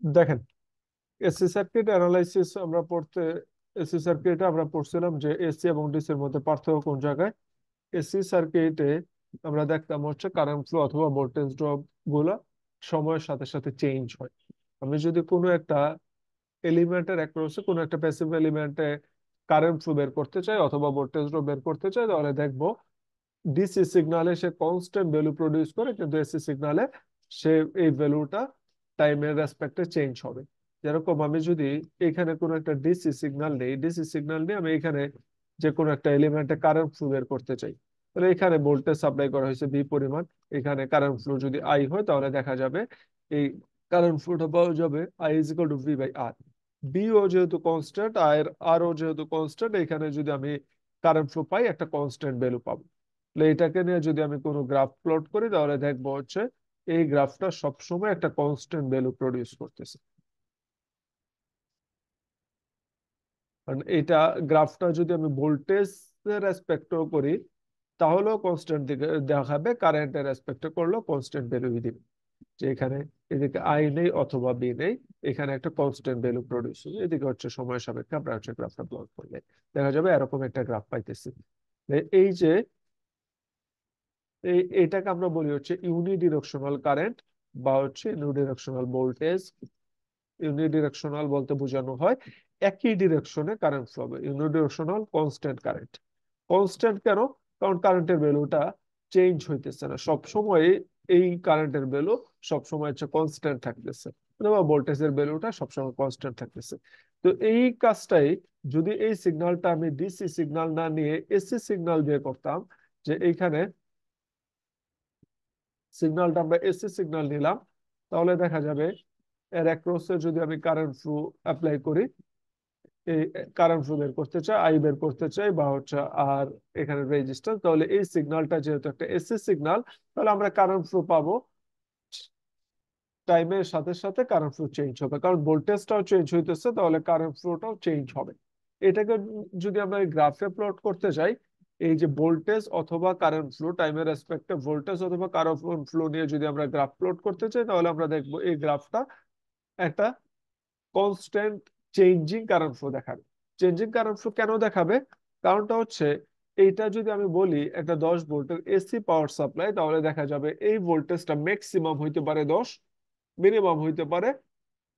দেখেন, AC circuit analysis আমরা পড়তে, এসি সার্কিটে আমরা পড়ছিলাম যে এসি এবং ডিসি এর মধ্যে পার্থক্য কোন জায়গায়। এসি সার্কিটে আমরা দেখতাম হচ্ছে কারেন্ট ফ্লো অথবা ভোল্টেজ ড্রপ গুলা সময়ের সাথে সাথে চেঞ্জ হয়। আমি যদি কোনো একটা এলিমেন্টের অ্যাক্রসে কোনো একটা প্যাসিভ এলিমেন্টে কারেন্ট ফ্লো বের করতে চাই অথবা ভোল্টেজ ড্রপ বের করতে চাই, তাহলে দেখবো ডিসি সিগনালে সে কনস্ট্যান্ট ভ্যালু প্রডিউস করে, কিন্তু এসি সিগনালে সে এই ভ্যালুটা টাইমের রেসপেক্টে চেঞ্জ হবে। যেরকম আমি যদি এখানে কোনো একটা ডিসি সিগন্যাল নেই, ডিসি সিগন্যাল নিয়ে আমি এখানে যে কোনো একটা এলিমেন্টে কারেন্ট ফ্লো বের করতে চাই, তাহলে এখানে ভোল্টেজ সাপ্লাই করা হয়েছে ভি পরিমাণ, এখানে কারেন্ট ফ্লো যদি আই হয় তাহলে দেখা যাবে এই কারেন্ট ফ্লোটা পাওয়া যাবে I is equal to v by r. B ও যেহেতু কনস্ট্যান্ট, আর ও যেহেতু কনস্ট্যান্ট, এখানে যদি আমি কারেন্ট ফ্লো পাই একটা কনস্ট্যান্ট ভ্যালু পাবো। তাহলে এটাকে নিয়ে যদি আমি কোনো গ্রাফ প্লট করি তাহলে দেখবো হচ্ছে এই গ্রাফটা সবসময় একটা কনস্ট্যান্ট ভ্যালু প্রডিউস করতেছে। কারণ এটা গ্রাফটা যদি আমি ভোল্টেজ এর রেসপেক্টও করি তাহলেও কনস্ট্যান্ট দিকে দেখাবে, কারেন্টের রেসপেক্টে করলেও কনস্ট্যান্ট ভ্যালু দিবে। যে এখানে এদিকে আই নেই অথবা বি নেই, এখানে একটা কনস্ট্যান্ট ভ্যালু প্রডিউস হবে, এদিকে হচ্ছে সময় সাপেক্ষে আমরা হচ্ছে গ্রাফটা প্লট করলে দেখা যাবে এরকম একটা গ্রাফ পাইতেছি। এই যে এটাকে আমরা বলি হচ্ছে ইউনিডিরেকশনাল কারেন্ট বা হচ্ছে ইউনিডিরেকশনাল ভোল্টেজ। ইউনিডিরেকশনাল বলতে বোঝানো হয় একই ডিরেকশনে কারেন্ট ফ্লো হবে, ইউনিডিরেকশনাল কনস্ট্যান্ট কারেন্ট। কনস্ট্যান্ট কেন? কারণ কারেন্টের ভ্যালুটা চেঞ্জ হইতেছে না সব সময়, এই কারেন্টের ভ্যালু সব সময় হচ্ছে কনস্ট্যান্ট থাকতেছে, অথবা ভোল্টেজের ভ্যালুটা সবসময় কনস্ট্যান্ট থাকতেছে। তো এই কাজটাই যদি এই সিগন্যালটা আমি ডিসি সিগন্যাল না নিয়ে এসি সিগন্যাল দিয়ে করতাম, যে এইখানে সিগন্যালটা আমরা এসি সিগন্যাল নিলাম, তাহলে দেখা যাবে এর অ্যাক্রসে যদি আমি কারেন্ট ফ্লো অ্যাপ্লাই করি, এই কারেন্ট ফ্লো বের করতে চাই, আই বের করতে চাই বা হচ্ছে আর এখানে রেজিস্ট্যান্স, তাহলে এই সিগন্যালটা যেহেতু একটা এসি সিগন্যাল, তাহলে আমরা কারেন্ট ফ্লো পাবো। টাইমের সাথে সাথে কারেন্ট ফ্লো চেঞ্জ হবে, কারণ ভোল্টেজটাও চেঞ্জ হইতেছে, তাহলে কারেন্ট ফ্লোটাও চেঞ্জ হবে। এটাকে যদি আমরা গ্রাফে প্লট করতে চাই, এই যে ভোল্টেজ অথবা কারেন্ট ফ্লো টাইমের রেসপেক্টে ভোল্টেজ অথবা কারেন্ট ফ্লো নিয়ে যদি আমরা গ্রাফ প্লট করতে চাই, তাহলে আমরা দেখবো এই গ্রাফটা একটা কনস্ট্যান্ট চেঞ্জিং কারেন্ট ফ্লো দেখাবে। চেঞ্জিং কারেন্ট ফ্লো কেন দেখাবে? কারণটা হচ্ছে এইটা যদি আমি বলি একটা 10 ভোল্টের এসি পাওয়ার সাপ্লাই, তাহলে দেখা যাবে এই ভোল্টেজটা ম্যাক্সিমাম হইতে পারে 10, মিনিমাম হইতে পারে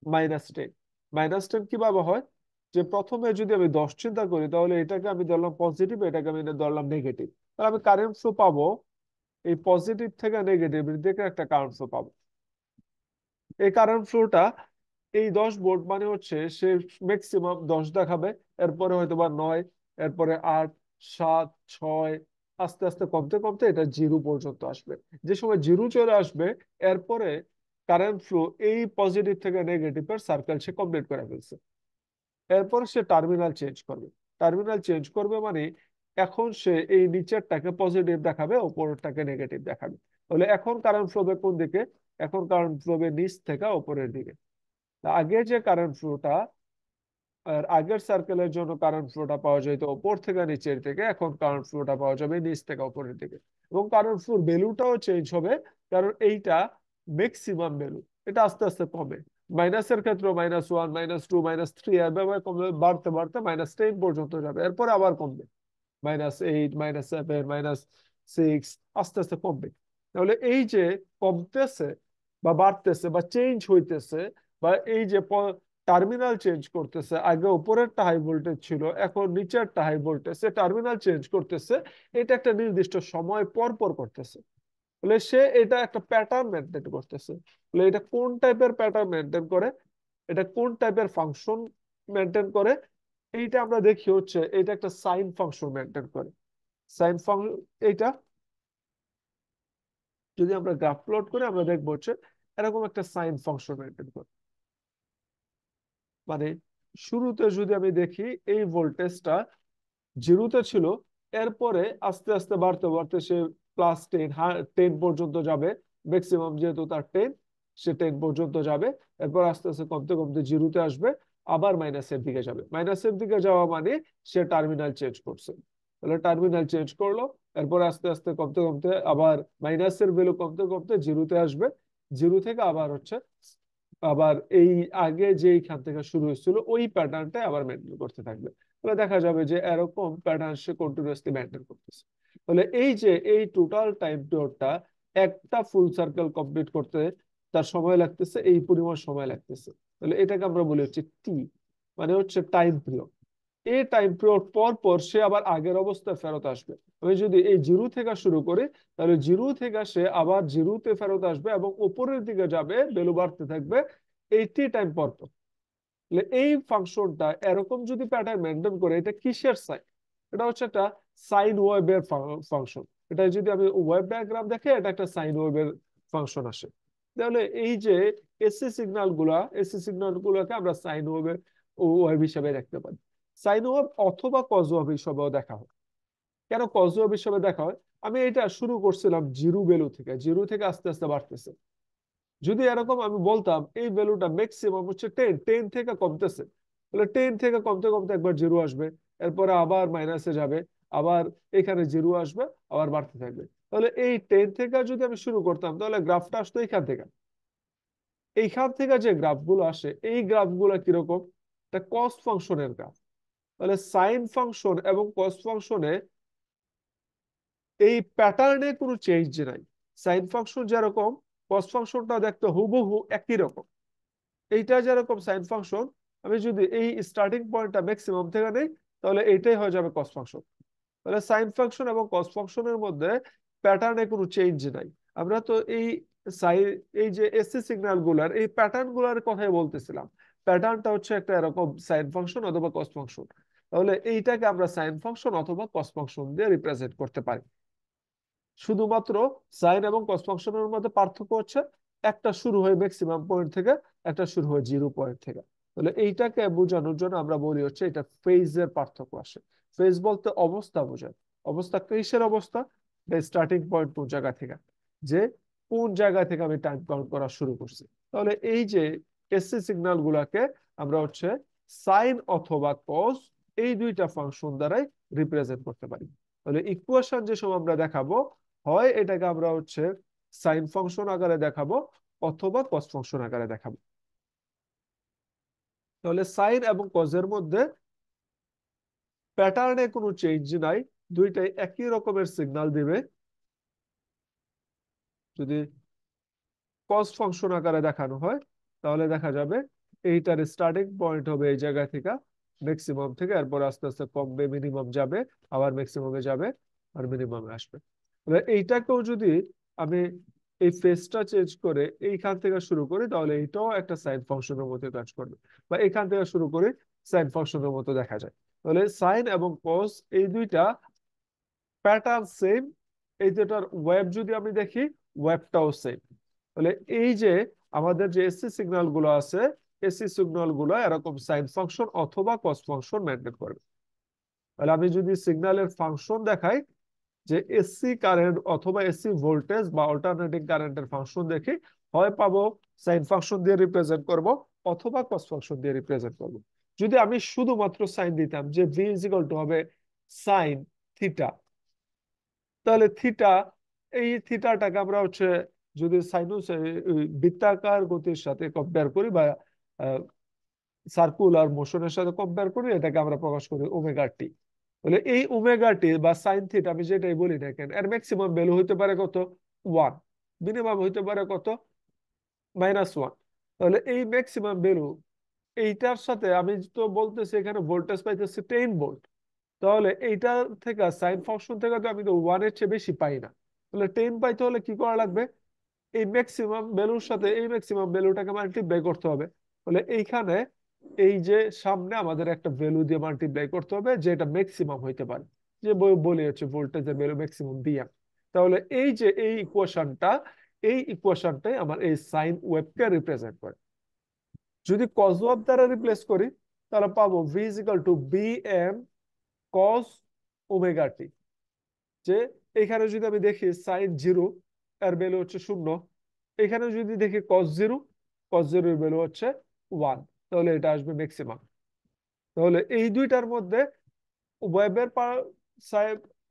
-10। -10 কিভাবে হয়? যে প্রথমে যদি আমি 10 চিন্তা করি, তাহলে এটাকে আমি ধরলাম পজিটিভ, এটাকে আমি ধরলাম নেগেটিভ, তাহলে আমি কারেন্ট ফ্লো পাবো এই পজিটিভ থেকে নেগেটিভ দিকে একটা কারেন্ট ফ্লো পাবো। এই কারেন্ট ফ্লোটা এই 10 ভোল্ট মানে হচ্ছে সে ম্যাক্সিমাম 10 দেখাবে, এরপরে হয়তো বা 9, এরপরে 8, 7, 6, আস্তে আস্তে কমতে কমতে এটা জিরো পর্যন্ত আসবে। যে সময় জিরো চলে আসবে, এরপরে কারেন্ট ফ্লো এই পজিটিভ থেকে নেগেটিভের সার্কেল সে কমপ্লিট করে ফেলছে। এরপর সে টার্মিনাল চেঞ্জ করবে। টার্মিনাল চেঞ্জ করবে মানে এখন সে এই নিচেরটাকে পজিটিভ দেখাবে, উপরেরটাকে নেগেটিভ দেখাবে। তাহলে এখন কারেন্ট ফ্লো কোন দিকে? এখন কারেন্ট ফ্লো নিচ থেকে উপরের দিকে। আগে যে কারেন্ট ফ্লোটা, আর আগের সার্কেলের জন্য কারেন্ট ফ্লোটা পাওয়া যেত উপর থেকে নিচের দিকে, এখন কারেন্ট ফ্লোটা পাওয়া যাবে নিচ থেকে উপরের দিকে। এবং কারেন্ট ফ্লোর ভ্যালুটাও চেঞ্জ হবে, কারণ এইটা ম্যাক্সিমাম ভ্যালু, এটা আস্তে আস্তে কমে। মাইনাসের ক্ষেত্রে -1, -2, -3 এভাবে কমে, বাড়তে বাড়তে -10 পর্যন্ত যাবে, এরপর আবার কমবে, -8, -7, -6, আস্তে আস্তে কমবে। তাহলে এই যে কমতেছে বা বাড়তেছে বা চেঞ্জ হইতেছে, বা এই যে টার্মিনাল চেঞ্জ করতেছে, আগে উপরেরটা হাই ভোল্টেজ ছিল এখন নিচেরটা হাই ভোল্টেজ, সে টার্মিনাল চেঞ্জ করতেছে, এটা একটা নির্দিষ্ট সময় পর পর করতেছে। বলে সে এটা একটা প্যাটার্ন মেনটেন করতেছে। বলে এটা কোন টাইপের প্যাটার্ন মেনটেন করে, এটা কোন টাইপের ফাংশন মেনটেন করে, এইটা আমরা দেখি হচ্ছে এটা একটা সাইন ফাংশন মেনটেন করে। সাইন ফাংশন এইটা যদি আমরা গ্রাফ প্লট করি আমরা দেখবো হচ্ছে এরকম একটা সাইন ফাংশন মেনটেন করে। মানে শুরুতে যদি আমি দেখি এই ভোল্টেজটা জিরোতে ছিল, এরপরে আস্তে আস্তে বাড়তে বাড়তে সে +10, 10 পর্যন্ত যাবে, ম্যাক্সিমাম যেহেতু তার 10, সে 10 পর্যন্ত যাবে। এরপর আস্তে আস্তে কমতে কমতে জিরোতে আসবে, আবার মাইনাসের দিকে যাবে। মাইনাসের দিকে যাওয়া মানে সে টার্মিনাল চেঞ্জ করছে, তাহলে টার্মিনাল চেঞ্জ করলো, এরপর আস্তে আস্তে কমতে কমতে আবার মাইনাসের ভ্যালু কমতে কমতে জিরোতে আসবে, জিরো থেকে আবার হচ্ছে আবার এই আগে যেইখান থেকে শুরু হয়েছিল ওই প্যাটার্নটা আবার মেনটেন করতে থাকবে। তাহলে দেখা যাবে যে এরকম প্যাটার্ন সে কন্টিনিউয়াসলি মেনটেন করতেছে। তাহলে এই যে এই টোটাল টাইম পিরিয়ডটা একটা ফুল সার্কেল কমপ্লিট করতে তার সময় লাগতেছে এই পরিমাণ সময় লাগতেছে। তাহলে এটাকে আমরা বলি হচ্ছে টি, মানে হচ্ছে টাইম পিরিয়ড। এই টাইম পিরিয়ড পর পর সে আবার আগের অবস্থায় ফেরত আসবে। আমি যদি এই জিরো থেকে শুরু করি তাহলে জিরো থেকে সে আবার জিরোতে ফেরত আসবে এবং উপরের দিকে যাবে, ভ্যালু বাড়তে থাকবে 80 টাইম পর পর। তাহলে এই ফাংশনটা এরকম যদি প্যাটার্ন মেনটেন করে, এটা কিসের সাইন? এটা হচ্ছে একটা সাইন ওয়েভের ফাংশন। এটা যদি আমি ওয়েভ ডায়াগ্রাম দেখে এটা একটা সাইন ওয়েভের ফাংশন আসে। তাহলে এই যে এসি সিগন্যাল গুলাকে আমরা সাইন ওয়েভ হিসেবে দেখতে পারি। সাইন ওয়েভ অথবা কজ ওয়েভ হিসেবেও দেখা হয়। কেন কজ ওয়েভ হিসেবে দেখা হয়? আমি এটা শুরু করছিলাম জিরো ভ্যালু থেকে, জিরো থেকে আস্তে আস্তে বাড়তেছে। যদি এরকম আমি বলতাম এই ভ্যালুটা ম্যাক্সিমাম হচ্ছে 10, 10 থেকে কমতেছে, তাহলে 10 থেকে কমতে কমতে একবার জিরো আসবে, এরপরে আবার মাইনাসে যাবে, আবার এখানে জিরো আসবে, আবার বাড়তে থাকবে। তাহলে এই 10 থেকে যদি আমি শুরু করতাম তাহলে গ্রাফটা আসতো এইখান থেকে। এইখান থেকে যে গ্রাফগুলো আসে এই গ্রাফগুলো কিরকম? এটা কস ফাংশনের গ্রাফ। তাহলে সাইন ফাংশন এবং কস ফাংশনে এই প্যাটার্নে কোনো চেঞ্জ নাই। সাইন ফাংশন যেরকম কস ফাংশনটা দেখতে হুবহু একই রকম। এইটা যেরকম সাইন ফাংশন, আমি যদি এই স্টার্টিং পয়েন্টটা ম্যাক্সিমাম থেকে নেই তাহলে এইটাই হয়ে যাবে কস ফাংশন। তাহলে সাইন ফাংশন এবং কস ফাংশনের মধ্যে প্যাটার্নে কোনো চেঞ্জ নাই। আমরা তো এই সাই এই যে এসি সিগন্যাল গুলার এই প্যাটার্ন গুলার কথাই বলতেছিলাম। প্যাটার্নটা হচ্ছে একটা এরকম সাইন ফাংশন অথবা কস ফাংশন। তাহলে এইটাকে আমরা সাইন ফাংশন অথবা কস ফাংশন দিয়ে রিপ্রেজেন্ট করতে পারি। শুধুমাত্র সাইন এবং কস ফাংশনের মধ্যে পার্থক্য হচ্ছে একটা শুরু হয় ম্যাক্সিমাম পয়েন্ট থেকে, একটা শুরু হয় জিরো পয়েন্ট থেকে। তাহলে এইটাকে বোঝানোর জন্য আমরা বলি হচ্ছে এটা ফেজের পার্থক্য আসে। ফেজ বলতে অবস্থা বোঝায়। অবস্থা কিসের অবস্থা? স্টার্টিং পয়েন্ট কোন জায়গা থেকে, যে কোন জায়গা থেকে আমি টাইম কাউন্ট করা শুরু করছি। তাহলে এই যে এসি সিগন্যাল গুলাকে আমরা হচ্ছে সাইন অথবা কস এই দুইটা ফাংশন দ্বারাই রিপ্রেজেন্ট করতে পারি। তাহলে ইকুয়েশন যে সময় আমরা দেখাবো, হয় এটাকে আমরা হচ্ছে সাইন ফাংশন আকারে দেখাবো অথবা কস ফাংশন আকারে দেখাবো। তাহলে সাইন এবং কজের মধ্যে প্যাটার্নে কোনো চেঞ্জ নাই, দুইটাই একই রকমের সিগন্যাল দিবে। যদি কস ফাংশন আকারে দেখানো হয় তাহলে দেখা যাবে এইটার স্টার্টিং পয়েন্ট হবে এই জায়গা থেকে, ম্যাক্সিমাম থেকে, এরপর আস্তে আস্তে কমবে, মিনিমাম যাবে, আবার ম্যাক্সিমামে যাবে, আর মিনিমামে আসবে। এবার এইটাকেও যদি আমি এই ফেজটা চেঞ্জ করে এইখান থেকে শুরু করি তাহলে এইটাও একটা সাইন ফাংশনের মতো কাজ করবে, বা এখান থেকে শুরু করি সাইন ফাংশনের মতো দেখা যায়। তাহলে সাইন এবং কস এই দুইটা প্যাটার্ন সেম। এই দুটার ওয়েব যদি আমি দেখি, ওয়েবটাও সেম। তাহলে এই যে আমাদের যে এসি সিগন্যাল গুলো আছে, এসি সিগন্যাল গুলো এরকম সাইন ফাংশন অথবা কস ফাংশন মেনটেন করবে। তাহলে আমি যদি সিগন্যালের ফাংশন দেখাই, যে এসি কারেন্ট অথবা এসি ভোল্টেজ বা অল্টারনেটিং কারেন্টের ফাংশন দেখি, হয় পাবো সাইন ফাংশন দিয়ে রিপ্রেজেন্ট করব অথবা কস ফাংশন দিয়ে রিপ্রেজেন্ট করব। যদি আমি শুধুমাত্র সাইন দিতাম যে ভি ইজ ইকুয়াল টু হবে সাইন থিটা, তাহলে থিটা, এই থিটাটাকে আমরা হচ্ছে যদি সাইনুস বৃত্তাকার গতির সাথে কম্পেয়ার করি বা সার্কুলার মোশনের সাথে কম্পেয়ার করি, এটাকে আমরা প্রকাশ করি ওমেগা টি। তাহলে এই ওমেগা টি বা সাইন থিটা আমি যেটাই বলি না কেন, এর ম্যাক্সিমাম ভ্যালু হইতে পারে কত? 1। মিনিমাম হইতে পারে কত? -1। তাহলে এই ম্যাক্সিমাম ভ্যালু এইটার সাথে আমি তো বলতেছি এখানে ভোল্টেজ পাইতেছি 10 ভোল্ট। তাহলে এইটা থেকে সাইন ফাংশন থেকে তো আমি তো 1-এর চেয়ে বেশি পাই না। তাহলে 10 পাইতে হলে কি করা লাগবে? এই ম্যাক্সিমাম ভ্যালুর সাথে এই ম্যাক্সিমাম ভ্যালুটাকে মাল্টিপ্লাই করতে হবে। তাহলে এইখানে এই যে সামনে আমাদের একটা ভ্যালু দিয়ে মাল্টিপ্লাই করতে হবে যেটা ম্যাক্সিমাম হইতে পারে, যে বলি হচ্ছে ভোল্টেজের ভ্যালু ম্যাক্সিমাম বিএম। তাহলে এই যে এই ইকুয়েশনটাই আমার এই সাইন ওয়েভকে রিপ্রেজেন্ট করে। যদি কজ ওয়েভ দ্বারা রিপ্লেস করি তাহলে পাবো v is equal to b m cos omega t. যে এখানে যদি আমি দেখি সাইন জিরো এর ভ্যালু হচ্ছে 0, এখানে যদি দেখি কস জিরো এর ভ্যালু হচ্ছে 1, তাহলে এটা আসবে ম্যাক্সিমাম। তাহলে এই দুইটার মধ্যে ওয়েবের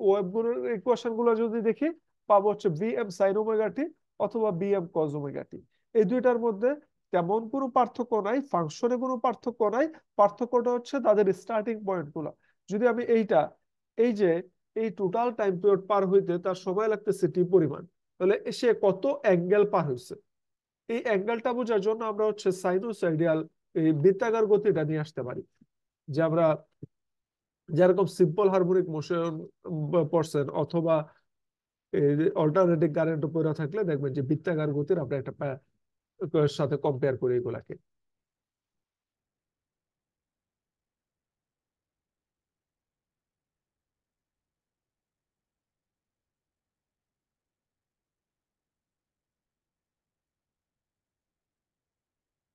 ওয়েব গুলোর ইকুয়েশন গুলো যদি দেখি, পাবো হচ্ছে বি এম সাইন ওমেগা টি অথবা বি এম কস ওমেগা টি। এই দুইটার মধ্যে তেমন কোনো পার্থক্য নাই, ফাংশনে কোনো পার্থক্য নাই। পার্থক্যটা হচ্ছে তাদের স্টার্টিং পয়েন্ট গুলা। যদি আমি এই যে এই টোটাল টাইম পিরিয়ড পার হইতে তার সময় লাগতেছে টি পরিমাণ, তাহলে সে কত অ্যাঙ্গেল পার হয়েছে, এই অ্যাঙ্গেলটা বোঝার জন্য আমরা হচ্ছে সাইনোসয়েডিয়াল এই বৃত্তাকার গতিটা নিয়ে আসতে পারি। যে আমরা যেরকম সিম্পল হারমোনিক মোশন পড়ছেন অথবা অল্টারনেটিং কারেন্ট পড়ে থাকলে দেখবেন যে বৃত্তাকার গতির আমরা একটা সাথে কম্পেয়ার করি এগুলাকে।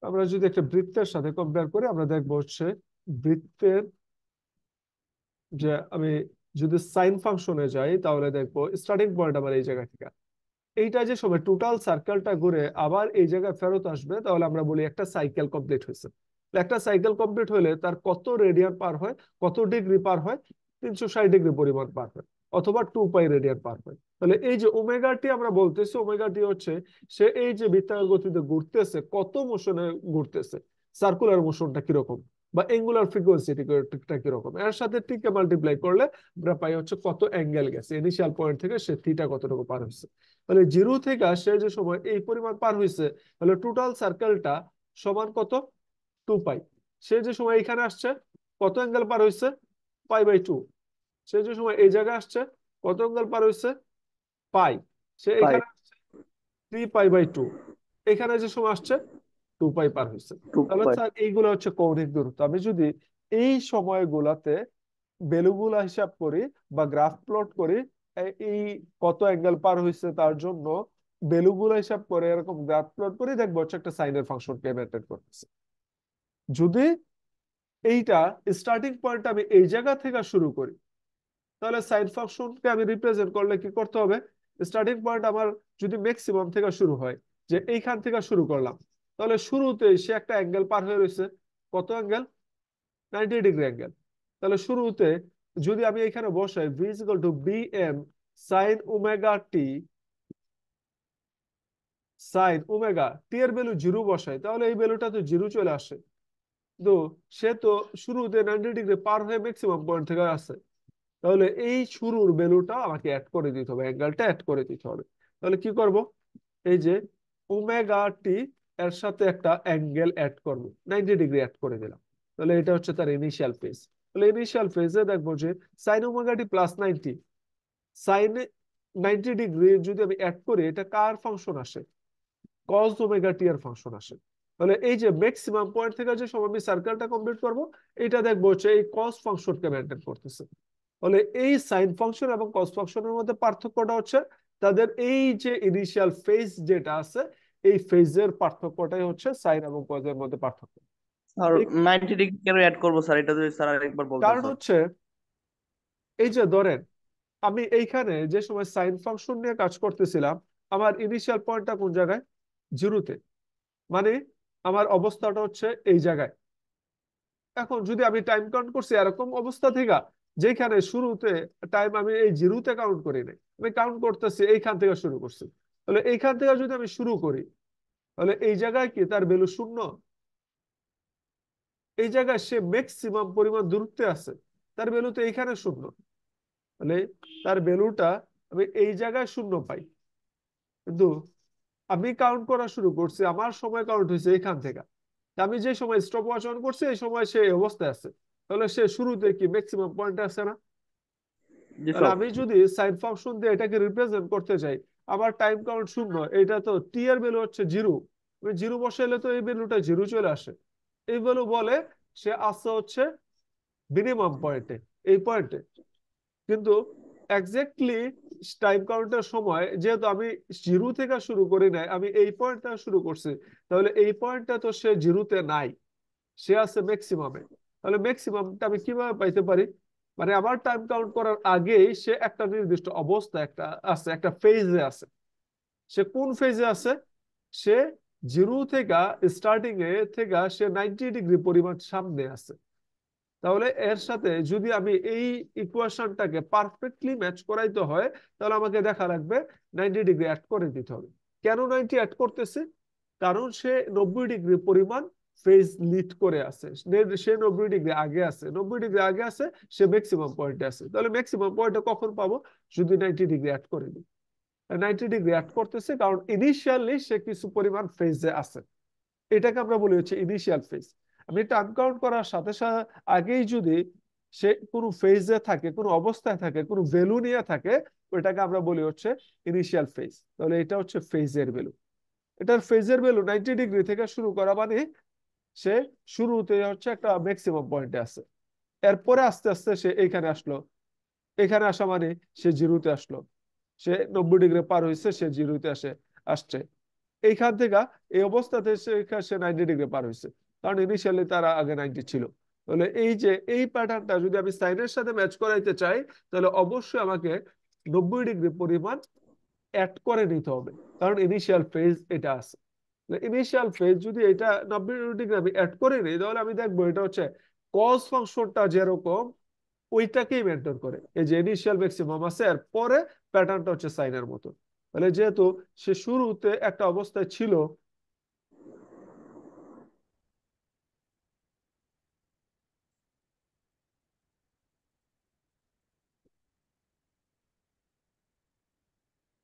আমরা যদি একটা বৃত্তের সাথে কম্পেয়ার করি আমরা দেখবো হচ্ছে বৃত্তের যে আমি যদি সাইন ফাংশনে যাই তাহলে দেখবো স্টার্টিং পয়েন্ট আমার এই জায়গা থেকে, এইটা যে সময় টোটাল সার্কেলটা ঘুরে আবার এই জায়গায় ফেরত আসবে তাহলে আমরা বলি একটা সাইকেল কমপ্লিট হয়েছে। একটা সাইকেল কমপ্লিট হলে তার কত রেডিয়ান পার হয়, কত ডিগ্রি পার হয়, 360 ডিগ্রি পরিমাণ পার হয়, অথবা 2 পাই রেডিয়ান পার হয়। তাহলে এই যে ওমেগাটি আমরা বলতেছি, ওমেগাটি হচ্ছে সে এই যে বৃত্তাকার গতিতে ঘুরতেছে কত মোশনে ঘুরতেছে, সার্কুলার মোশনটা কিরকম বা এঙ্গুলার ফ্রিকোয়েন্সিটা কিরকম, এর সাথে টিকে মাল্টিপ্লাই করলে আমরা পাই হচ্ছে কত অ্যাঙ্গেল গেছে ইনিশিয়াল পয়েন্ট থেকে সে থিটা কতটুকু পার হয়েছে। তাহলে জিরো থেকে সে যে সময় এই পরিমাণ পার হয়েছে তাহলে টোটাল সার্কেলটা সমান কত, 2 পাই। সে যে সময় এখানে আসছে কত অ্যাঙ্গেল পার হয়েছে, পাই/2। সে যে সময় এই জায়গায় আসছে কত অ্যাঙ্গেল পার হয়েছে, পাই। সে পাই এখানে 3π/2। এখানে যে সময় আসছে 2 পাই পার হয়েছে। টু তাহলে পাই স্যার এইগুলো হচ্ছে কৌণিক দূরত্ব। আমি যদি এই সময়গুলাতে ভ্যালুগুলা হিসাব করি বা গ্রাফ প্লট করি, এই কত অ্যাঙ্গেল পার হয়েছে তার জন্য ভ্যালুগুলা হিসাব করে এরকম গ্রাফ প্লট করে দেখবো হচ্ছে একটা সাইনের ফাংশনকে মেনটেন করতেছে। যদি এইটা স্টার্টিং পয়েন্ট আমি এই জায়গা থেকে শুরু করি তাহলে সাইন ফাংশনকে আমি রিপ্রেজেন্ট করলে কি করতে হবে, স্টার্টিং পয়েন্ট আমার যদি ম্যাক্সিমাম থেকে শুরু হয়, যে এইখান থেকে শুরু করলাম, তাহলে শুরুতে সে একটা অ্যাঙ্গেল পার হয়ে রয়েছে, কত অ্যাঙ্গেল, 90 ডিগ্রি অ্যাঙ্গেল। তাহলে শুরুতে যদি আমি এখানে বসাই v = bm সাইন ওমেগা টি, সাইন ওমেগা টি এর ভ্যালু 0 বসাই তাহলে এই ভ্যালুটা তো 0 চলে আসে। তো সে তো শুরুতে 90 ডিগ্রি পার হয়ে ম্যাক্সিমাম পয়েন্ট থেকে আসে, তাহলে এই শুরুর ভ্যালুটা আমাকে অ্যাড করে দিতে হবে, অ্যাঙ্গেলটা অ্যাড করে দিতে হবে। তাহলে কি করব, এই যে ওমেগা টি এর সাথে একটা অ্যাঙ্গেল অ্যাড করব, 90 ডিগ্রি অ্যাড করে দিলাম। তাহলে এটা হচ্ছে তার ইনিশিয়াল ফেজ। তাহলে ইনিশিয়াল ফেজে দেখবো যে সাইন ওমেগা টি +90, সাইন 90 ডিগ্রি যদি আমি অ্যাড করি এটা কার ফাংশন আসে, কস ওমেগা টি এর ফাংশন আসে। তাহলে এই যে ম্যাক্সিমাম পয়েন্ট থেকে যে সময় আমি সার্কেলটা কমপ্লিট করব এটা দেখবো হচ্ছে এই কস ফাংশনকে মেনটেন করতেছে। তাহলে এই সাইন ফাংশন এবং কস ফাংশনের মধ্যে পার্থক্যটা হচ্ছে তাদের এই যে ইনিশিয়াল ফেজ যেটা আছে এই ফেজের পার্থক্যটাই হচ্ছে সাইন এবং কস এর মধ্যে পার্থক্য। আর এই 90 ডিগ্রি কেন অ্যাড করবো স্যার, এটা যদি স্যার আরেকবার বলতেন কারণ স্যার। হচ্ছে এই যে ধরেন আমি এইখানে যে সময় সাইন ফাংশন নিয়ে কাজ করতেছিলাম আমার ইনিশিয়াল পয়েন্টটা কোন জায়গায়, জিরোতে, মানে আমার অবস্থাটা হচ্ছে এই জায়গায়। এখন যদি আমি টাইম কাউন্ট করছি এরকম অবস্থা থেকে যেখানে শুরুতে টাইম আমি এই জিরোতে কাউন্ট করি নাই, আমি কাউন্ট করতেছি এইখান থেকে শুরু করছি, তাহলে এইখান থেকে যদি আমি শুরু করি তাহলে এই জায়গায় কি তার ভ্যালু 0, এই জায়গায় সে ম্যাক্সিমাম পরিমাণ দূরত্বে আছে, তার ভ্যালু তো এইখানে 0। তাহলে তার ভ্যালুটা আমি এই জায়গায় 0 পাই, কিন্তু আমি কাউন্ট করা শুরু করছি আমার সময় কাউন্ট হয়েছে এখান থেকে, আমি যে সময় স্টপ ওয়াচ অন করছি এই সময় সে এই অবস্থায় আছে, তাহলে সে শুরুতে কি ম্যাক্সিমাম পয়েন্ট আছে না। জি তাহলে সব। আমি যদি সাইন ফাংশন দিয়ে এটাকে রিপ্রেজেন্ট করতে চাই, আমার টাইম কাউন্ট 0, এটা তো টি এর ভ্যালু হচ্ছে 0, আমি 0 বসাইলে তো এই ভ্যালুটা 0 চলে আসে। এই ভ্যালু বলে সে আসছে হচ্ছে মিনিমাম পয়েন্টে, এই পয়েন্টে। কিন্তু এক্স্যাক্টলি টাইম কাউন্টের সময় যেহেতু আমি 0 থেকে শুরু করি নাই, আমি এই পয়েন্ট থেকে শুরু করছি, তাহলে এই পয়েন্টটা তো সে 0-তে নাই, সে আছে ম্যাক্সিমামে। তাহলে ম্যাক্সিমামটা আমি কিভাবে পাইতে পারি, মানে আমার টাইম কাউন্ট করার আগেই সে একটা নির্দিষ্ট অবস্থা একটা আছে, একটা ফেজে আছে। সে কোন ফেজে আছে, সে 0 থেকে স্টার্টিং এ থেকে সে 90 ডিগ্রি পরিমাণ সামনে আছে। তাহলে এর সাথে যদি আমি এই ইকুয়েশনটাকে পারফেক্টলি ম্যাচ করাইতে হয় তাহলে আমাকে দেখা লাগবে 90 ডিগ্রি অ্যাড করে দিতে হবে। কেন 90 অ্যাড করতেছি, কারণ সে 90 ডিগ্রি পরিমাণ ফেজ লিড করে আছে, সে 90 ডিগ্রি আগে আছে, 90 ডিগ্রি আগে আছে, সে ম্যাক্সিমাম পয়েন্টে আছে। তাহলে ম্যাক্সিমাম পয়েন্টে কখন পাবো? যদি 90 ডিগ্রি অ্যাড করে দিই। 90 ডিগ্রি অ্যাড করতেছে কারণ ইনিশিয়ালি সে কিছু পরিমাণ ফেজে আছে, এটাকে আমরা বলি হচ্ছে ইনিশিয়াল ফেজ। আমি টাইম কাউন্ট করার সাথে সাথে আগেই যদি সে কোনো ফেজে থাকে, কোনো অবস্থায় থাকে, কোনো ভ্যালু নিয়ে থাকে, ওইটাকে আমরা বলি হচ্ছে ইনিশিয়াল ফেজ। তাহলে এটা হচ্ছে ফেজের ভ্যালু। এটার ফেজের ভ্যালু 90 ডিগ্রি থেকে শুরু করা মানে সে শুরুতে হচ্ছে একটা ম্যাক্সিমাম পয়েন্টে আছে, এরপরে আস্তে আস্তে সে এইখানে আসলো, এখানে আসা মানে সে জিরোতে আসলো, সে 90 ডিগ্রি পার হয়েছে, সে জিরোতে আসছে। এইখান থেকে এই অবস্থাতে সে 90 ডিগ্রি পার হয়েছে, কারণ ইনিশিয়ালি তারা আগে 90 ছিল। তাহলে এই যে এই প্যাটার্নটা যদি আমি সাইনের সাথে ম্যাচ করাইতে চাই, তাহলে অবশ্যই আমাকে 90 ডিগ্রি পরিমাণ অ্যাড করে নিতে হবে, কারণ ইনিশিয়াল ফেজ এটা আছে। ইনিশিয়াল ফেজ যদি এটা 90 ডিগ্রি আমি অ্যাড করে নিই, তাহলে আমি দেখবো এটা হচ্ছে কজ ফাংশনটা যেরকম ওইটাকেই মেনটেন করে। এই যে ইনিশিয়াল ম্যাক্সিমাম আছে, এর পরে প্যাটার্নটা হচ্ছে সাইনের মতো। তাহলে যেহেতু সে শুরুতে একটা অবস্থায় ছিল,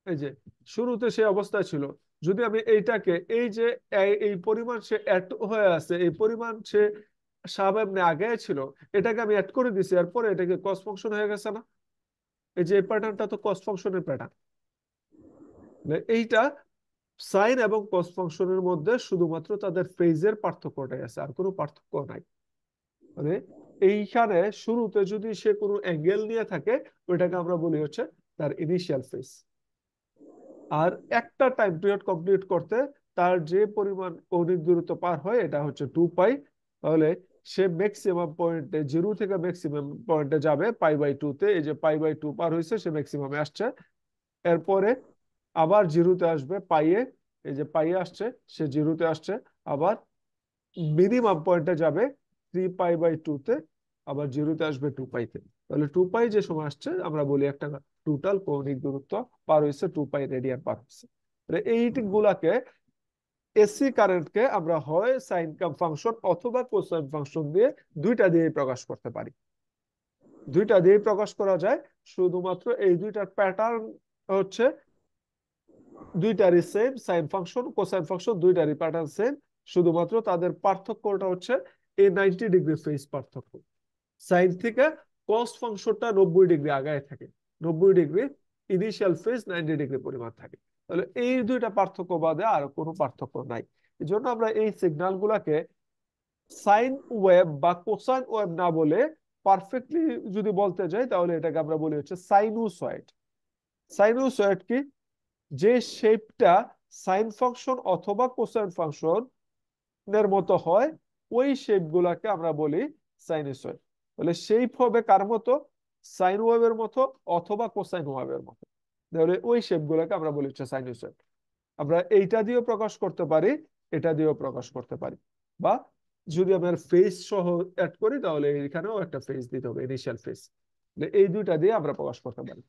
এই যে শুরুতে সে অবস্থায় ছিল, যদি আমি এইটাকে এই যে এই পরিমাণ সে অ্যাড হয়ে আছে, এই পরিমাণ সে সামনে আগে ছিল, এটাকে আমি অ্যাড করে দিছি, এরপরে এটাকে কস ফাংশন হয়ে গেছে না? এই যে এই প্যাটার্নটা তো কস ফাংশনের প্যাটার্ন। এইটা সাইন এবং কস ফাংশনের মধ্যে শুধুমাত্র তাদের ফেজের পার্থক্যটাই আছে, আর কোনো পার্থক্য নাই। মানে এইখানে শুরুতে যদি সে কোনো অ্যাঙ্গেল নিয়ে থাকে, ওইটাকে আমরা বলি হচ্ছে তার ইনিশিয়াল ফেজ। আর একটা টাইম পিরিয়ড কমপ্লিট করতে তার যে পরিমাণ কৌণিক দূরত্ব পার হয়, এটা হচ্ছে 2 পাই। তাহলে সে ম্যাক্সিমাম পয়েন্টে, জিরো থেকে ম্যাক্সিমাম পয়েন্টে যাবে পাই/2 তে। এই যে পাই/2 পার হয়েছে, সে ম্যাক্সিমামে আসছে। এরপরে আবার জিরোতে আসবে পাইয়ে, এই যে পাইয়ে আসছে, সে জিরোতে আসছে। আবার মিনিমাম পয়েন্টে যাবে 3π/2 তে, আবার জিরোতে আসবে 2 পাইতে। তাহলে 2 পাই যে সময় আসছে, আমরা বলি একটা টোটাল কৌণিক দূরত্ব পার হয়েছে, 2 পাই রেডিয়ান পার হয়েছে। এই গুলাকে, এসি কারেন্টকে আমরা হয় সাইন ফাংশন অথবা কোসাইন ফাংশন দিয়ে, দুইটা দিয়ে প্রকাশ করতে পারি। দুইটা দিয়ে প্রকাশ করা যায়, শুধুমাত্র এই দুইটার প্যাটার্ন হচ্ছে দুইটারই same, sine function cosine function দুইটারই প্যাটার্ন সেম, শুধুমাত্র তাদের পার্থক্যটা হচ্ছে এই 90 ডিগ্রি ফেজ পার্থক্য। সাইন থেকে কস ফাংশনটা 90 ডিগ্রি আগায় থাকে, 90 ডিগ্রি ইনিশিয়াল ফেজ 90 ডিগ্রি পরিমাণ থাকে। তাহলে এই দুইটা পার্থক্য বাদে আর কোনো পার্থক্য নাই। এই জন্য আমরা এই সিগন্যাল গুলাকে সাইন ওয়েভ বা কোসাইন ওয়েভ না বলে পারফেক্টলি যদি বলতে যাই, তাহলে এটাকে আমরা বলি হচ্ছে সাইনুসয়েড। সাইনুসয়েড কি? যে শেপটা সাইন ফাংশন অথবা কোসাইন ফাংশন এর মতো হয়, ওই শেপ গুলাকে আমরা বলি সাইনুসয়েড। তাহলে শেপ হবে কার মতো? সাইন ওয়েভের মতো অথবা কোসাইন ওয়েভের মতো। তাহলে ওই শেপ গুলাকে আমরা বলি হচ্ছে সাইনুসয়েড। আমরা এইটা দিয়েও প্রকাশ করতে পারি, এটা দিয়েও প্রকাশ করতে পারি। বা যদি আমরা ফেজ সহ অ্যাড করি, তাহলে এখানেও একটা ফেজ দিতে হবে, ইনিশিয়াল ফেজ। এই দুইটা দিয়ে আমরা প্রকাশ করতে পারি।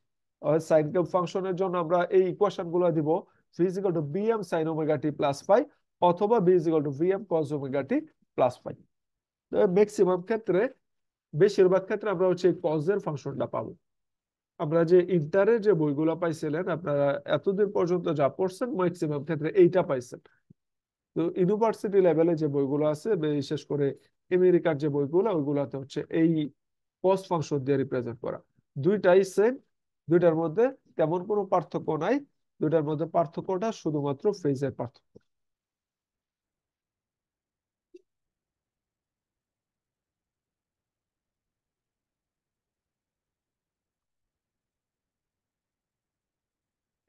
সাইন কিউব ফাংশনের জন্য আমরা এই ইকুয়েশন গুলো দিব, v is equal to bm sine omega T plus phi, অথবা b is equal to vm cos omega T plus phi. Maximum ক্ষেত্রে, বেশিরভাগ ক্ষেত্রে আমরা হচ্ছে কজের ফাংশনটা পাবো। আমরা যে ইন্টারের যে বইগুলো পাইছিলেন, আপনারা এতদিন পর্যন্ত যা পড়ছেন, ম্যাক্সিমাম ক্ষেত্রে এইটা পাইছেন। তো ইউনিভার্সিটি লেভেলে যে বইগুলো আছে, বিশেষ করে আমেরিকার যে বইগুলো, ওইগুলোতে হচ্ছে এই কস ফাংশন দিয়ে রিপ্রেজেন্ট করা। দুইটাই সেম, দুইটার মধ্যে তেমন কোনো পার্থক্য নাই। দুইটার মধ্যে পার্থক্যটা শুধুমাত্র ফেজের পার্থক্য।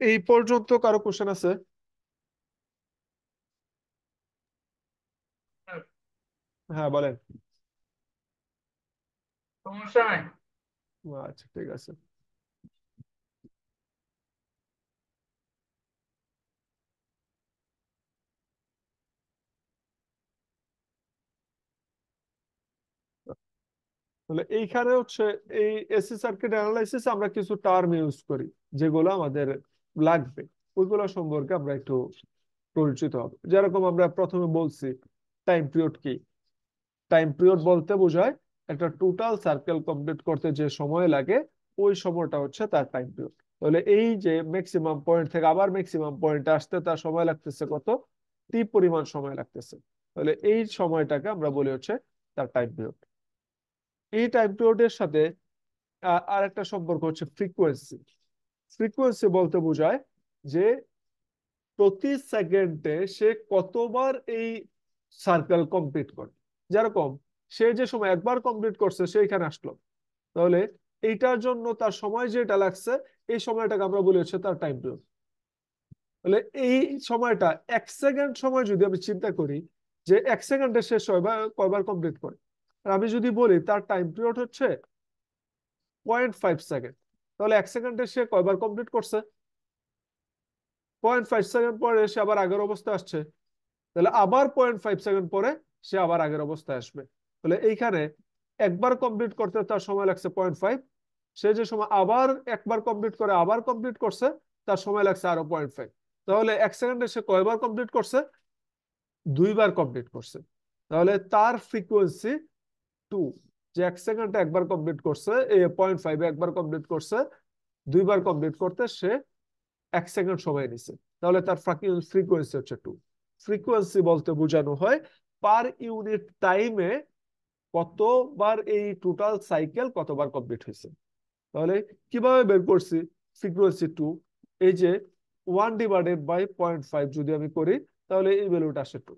এই পর্যন্ত কারো কোশ্চেন আছে? হ্যাঁ, বলেন। সমস্যা নাই। আচ্ছা, ঠিক আছে। তাহলে এইখানে হচ্ছে এই এসি সার্কিট অ্যানালাইসিস আমরা কিছু টার্ম ইউজ করি, যেগুলো আমাদের লাগবে, ওইগুলো সম্পর্কে আমরা একটু পরিচিত হবে। যেরকম আমরা প্রথমে বলছি টাইম পিরিয়ড কি, টাইম পিরিয়ড বলতে বোঝায় একটা টোটাল সার্কেল কমপ্লিট করতে যে সময় লাগে ওই সময়টা হচ্ছে তার টাইম পিরিয়ড। তাহলে এই যে ম্যাক্সিমাম পয়েন্ট থেকে আবার ম্যাক্সিমাম পয়েন্টে আসতে তার সময় লাগতেছে কত, টি পরিমাণ সময় লাগতেছে। তাহলে এই সময়টাকে আমরা বলি হচ্ছে তার টাইম পিরিয়ড। এই টাইম পিরিয়ডের সাথে আর একটা সম্পর্ক হচ্ছে ফ্রিকোয়েন্সি। ফ্রিকোয়েন্সি বলতে বোঝায় যে প্রতি সেকেন্ডে সে কতবার এই সার্কেল কমপ্লিট করে। যেরকম সে যে সময় একবার কমপ্লিট করছে সে এখানে আসলো, তাহলে এইটার জন্য তার সময় যেটা লাগছে এই সময়টাকে আমরা বলি হচ্ছে তার টাইম পিরিয়ড। তাহলে এই সময়টা 1 সেকেন্ড সময় যদি আমি চিন্তা করি যে 1 সেকেন্ডে শেষ হয় বা কয়বার কমপ্লিট করে, আর আমি যদি বলি তার টাইম পিরিয়ড হচ্ছে 0.5 সেকেন্ড, তাহলে 1 সেকেন্ডে সে কয়বার কমপ্লিট করছে, 0.5 সেকেন্ড পরে সে আবার আগের অবস্থায় আসছে, তাহলে আবার 0.5 সেকেন্ড পরে সে আবার আগের অবস্থায় আসবে। তাহলে এইখানে একবার কমপ্লিট করতে তার সময় লাগছে 0.5, সে যে সময় আবার একবার কমপ্লিট করে আবার কমপ্লিট করছে তার সময় লাগছে আরো 0.5। তাহলে 1 সেকেন্ডে সে কয়বার কমপ্লিট করছে, 2বার কমপ্লিট করছে। তাহলে তার ফ্রিকোয়েন্সি 2, যে 1 সেকেন্ডে একবার কমপ্লিট করছে, 0.5 একবার কমপ্লিট করছে, 2বার কমপ্লিট করতে সে 1 সেকেন্ড সময় নিছে, তাহলে তার ফ্রিকোয়েন্সি হচ্ছে 2। ফ্রিকোয়েন্সি বলতে বোঝানো হয় পার ইউনিট টাইমে কতবার এই টোটাল সাইকেল কতবার কমপ্লিট হয়েছে। তাহলে কিভাবে বের করছি ফ্রিকোয়েন্সি 2, এই যে 1/0.5 যদি আমি করি তাহলে এই ভ্যালুটা আসে 2।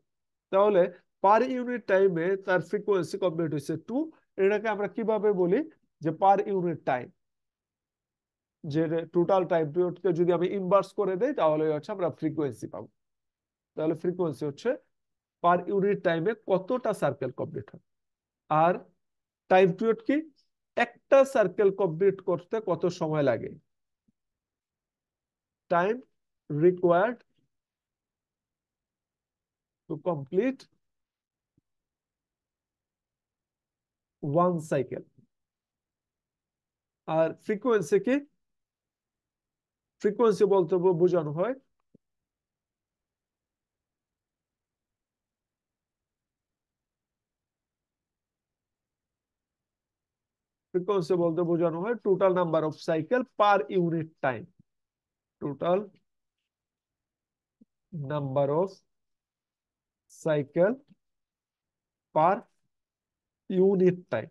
তাহলে পার ইউনিট টাইমে তার ফ্রিকোয়েন্সি কমপ্লিট হয়েছে 2। এটাকে আমরা কিভাবে বলি যে পার ইউনিট টাইম, যে টোটাল টাইম পিরিয়ডকে যদি আমি ইনভার্স করে দেই তাহলে হচ্ছে আমরা ফ্রিকোয়েন্সি পাবো। তাহলে ফ্রিকোয়েন্সি হচ্ছে পার ইউনিট টাইমে কতটা সার্কেল কমপ্লিট হয়। আর টাইম পিরিয়ড কি, একটা সার্কেল কমপ্লিট করতে কত সময় লাগে, time required to complete 1 cycle. আর ফ্রিকোয়েন্সি কি, ফ্রিকোয়েন্সি বলতে বোঝানো হয় ফ্রিকোয়েন্সি বলতে বোঝানো হয় total number of cycle per unit time, total number of cycle per unit time,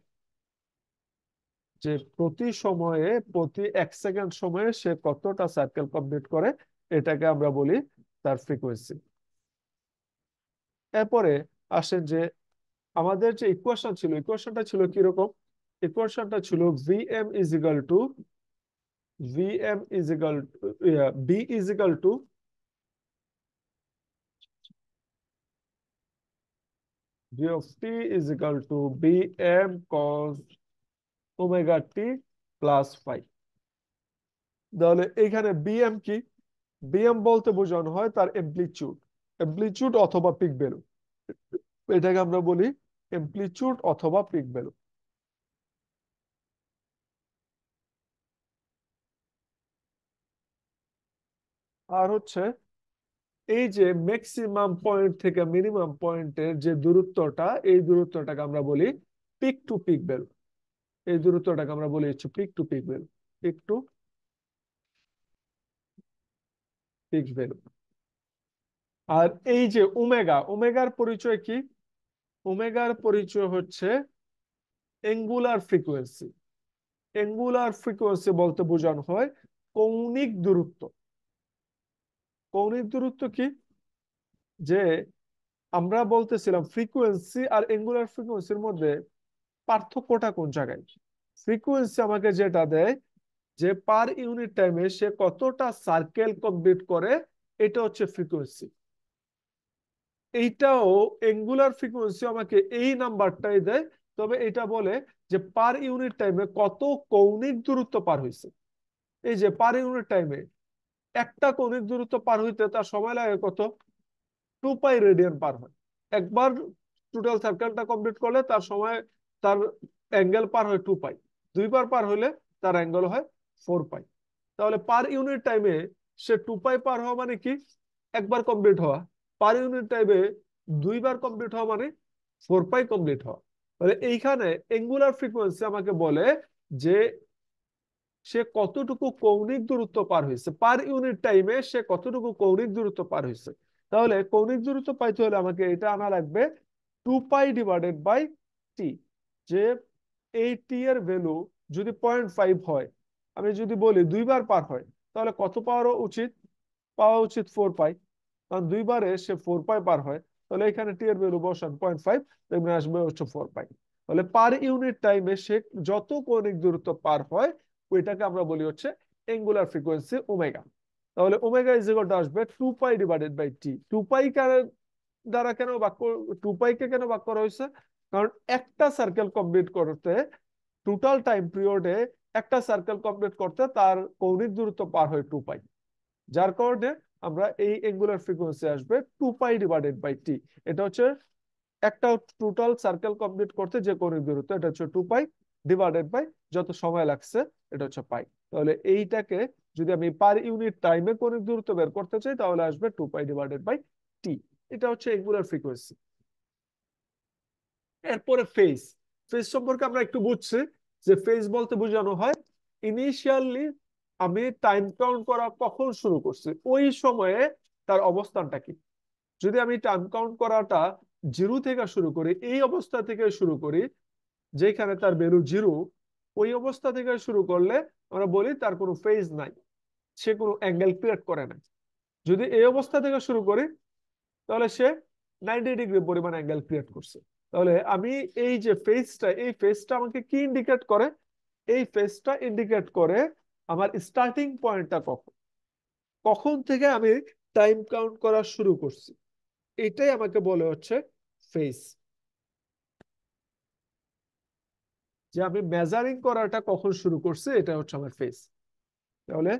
যে প্রতি সময়ে প্রতি 1 সেকেন্ড সময়ে সে কতটা সার্কেল কমপ্লিট করে, এটাকে আমরা বলি তার ফ্রিকোয়েন্সি। এরপরে আসেন যে আমাদের যে ইকুয়েশন ছিল, ইকুয়েশনটা ছিল কিরকম, ইকুয়েশনটা ছিল VM is equal to VM is equal B is equal to V of T is equal to BM cos omega T plus phi. তাহলে এইখানে বিএম কি, বিএম বলতে বোঝানো হয় তার এমপ্লিচিউড, এমপ্লিচিউড অথবা পিক ভ্যালু, এটাকে আমরা বলি এমপ্লিচিউড অথবা পিক ভ্যালু। আর হচ্ছে এই যে ম্যাক্সিমাম পয়েন্ট থেকে মিনিমাম পয়েন্টের যে দূরত্বটা, এই দূরত্বটাকে আমরা বলি পিক টু পিক ভ্যালু, এই দূরত্বটাকে আমরা বলি হচ্ছে peak to peak value, peak to peak value. আর এই যে ওমেগা, ওমেগার পরিচয় কি, ওমেগার পরিচয় হচ্ছে এঙ্গুলার ফ্রিকোয়েন্সি। এঙ্গুলার ফ্রিকোয়েন্সি বলতে বোঝানো হয় কৌণিক দূরত্ব। কৌণিক দূরত্ব কি, যে আমরা বলতেছিলাম ফ্রিকোয়েন্সি আর এঙ্গুলার ফ্রিকোয়েন্সির মধ্যে পার্থক্যটা কোন জায়গায়। ফ্রিকোয়েন্সি আমাকে যেটা দেয় যে পার ইউনিট টাইমে সে কতটা সার্কেল কমপ্লিট করে, এটা হচ্ছে ফ্রিকোয়েন্সি। এইটাও এঙ্গুলার ফ্রিকোয়েন্সি আমাকে এই নাম্বারটাই দেয়, তবে এটা বলে যে পার ইউনিট টাইমে কত কৌণিক দূরত্ব পার হয়েছে। এই যে পার ইউনিট টাইমে একটা কৌণিক দূরত্ব পার হইতে তার সময় লাগে কত, 2 পাই রেডিয়ান পার হয়। একবার টোটাল সার্কেলটা কমপ্লিট করলে তার সময়, তার অ্যাঙ্গেল পার হয় 2 পাই, 2বার পার হলে তার অ্যাঙ্গেল হয় 4 পাই। তাহলে পার ইউনিট টাইমে সে 2 পাই পার হওয়া মানে কি, একবার কমপ্লিট হওয়া। পার ইউনিট টাইমে দুইবার কমপ্লিট হওয়া মানে 4 পাই কমপ্লিট হওয়া। তাহলে এইখানে এঙ্গুলার ফ্রিকোয়েন্সি আমাকে বলে যে সে কতটুকু কৌণিক দূরত্ব পার হয়েছে, পার ইউনিট টাইমে সে কতটুকু কৌণিক দূরত্ব পার হয়েছে। তাহলে কৌণিক দূরত্ব পাইতে হলে আমাকে এটা আনা লাগবে 2 পাই ডিভাইডেড বাই টি। যে এই টি এর ভ্যালু যদি 0.5 হয়, আমি যদি বলি দুইবার পার হয়, তাহলে কত পাওয়া উচিত 4 পাই। কারণ দুইবারে সে 4 পাই পার হয়। তাহলে এখানে টি এর ভ্যালু বসান 0.5, দেখবেন আসবে হচ্ছে 4 পাই। তাহলে পার ইউনিট টাইমে সে যত কৌণিক দূরত্ব পার হয় ওইটাকে আমরা বলি হচ্ছে এঙ্গুলার ফ্রিকোয়েন্সি ওমেগা। তাহলে ওমেগা ইজ ইকুয়াল টু আসবে 2 পাই ডিভাইডেড বাই টি। 2 পাই দ্বারা কেন ভাগ 2 পাই কে কেন ভাগ করা হয়েছে? কারণ একটা সার্কেল কমপ্লিট করতে, টোটাল টাইম পিরিয়ডে একটা সার্কেল কমপ্লিট করতে তার কৌণিক দূরত্ব পার হয় 2 পাই। যার কারণে আমরা এই এঙ্গুলার ফ্রিকোয়েন্সি আসবে 2 পাই ডিভাইডেড বাই টি। এটা হচ্ছে একটা টোটাল সার্কেল কমপ্লিট করতে যে কৌণিক দূরত্ব, এটা হচ্ছে 2 পাই ডিভাইডেড বাই যত সময় লাগছে, এটা হচ্ছে পাই। তাহলে এইটাকে যদি আমি পার ইউনিট টাইমে কৌণিক দূরত্ব বের করতে চাই তাহলে আসবে 2 পাই ডিভাইডেড বাই টি। এটা হচ্ছে এঙ্গুলার ফ্রিকোয়েন্সি। এরপরে ফেজ। ফেজ সম্পর্কে আমরা একটু বুঝছি যে ফেজ বলতে বোঝানো হয় ইনিশিয়ালি আমি টাইম কাউন্ট করা কখন শুরু করছি ওই সময়ে তার অবস্থানটা কি। যদি আমি টাইম কাউন্ট করাটা 0 থেকে শুরু করি, এই অবস্থা থেকে শুরু করি যেখানে তার ভ্যালু 0, ওই অবস্থা থেকে শুরু করলে আমরা বলি তার কোনো ফেজ নাই, সে কোনো অ্যাঙ্গেল ক্রিয়েট করে না। যদি এই অবস্থা থেকে শুরু করি তাহলে সে 90 ডিগ্রি পরিমাণ অ্যাঙ্গেল ক্রিয়েট করছে। তাহলে আমি এই যে এই ফেজটা আমাকে কি ইন্ডিকেট করে? এই ফেজটা ইন্ডিকেট করে আমার স্টার্টিং পয়েন্টটা কখন, কখন থেকে আমি টাইম কাউন্ট করা শুরু করছি, এটাই আমাকে বলে হচ্ছে ফেজ। যে আমি মেজারিং করাটা কখন শুরু করছি এটা হচ্ছে আমার ফেজ। তাহলে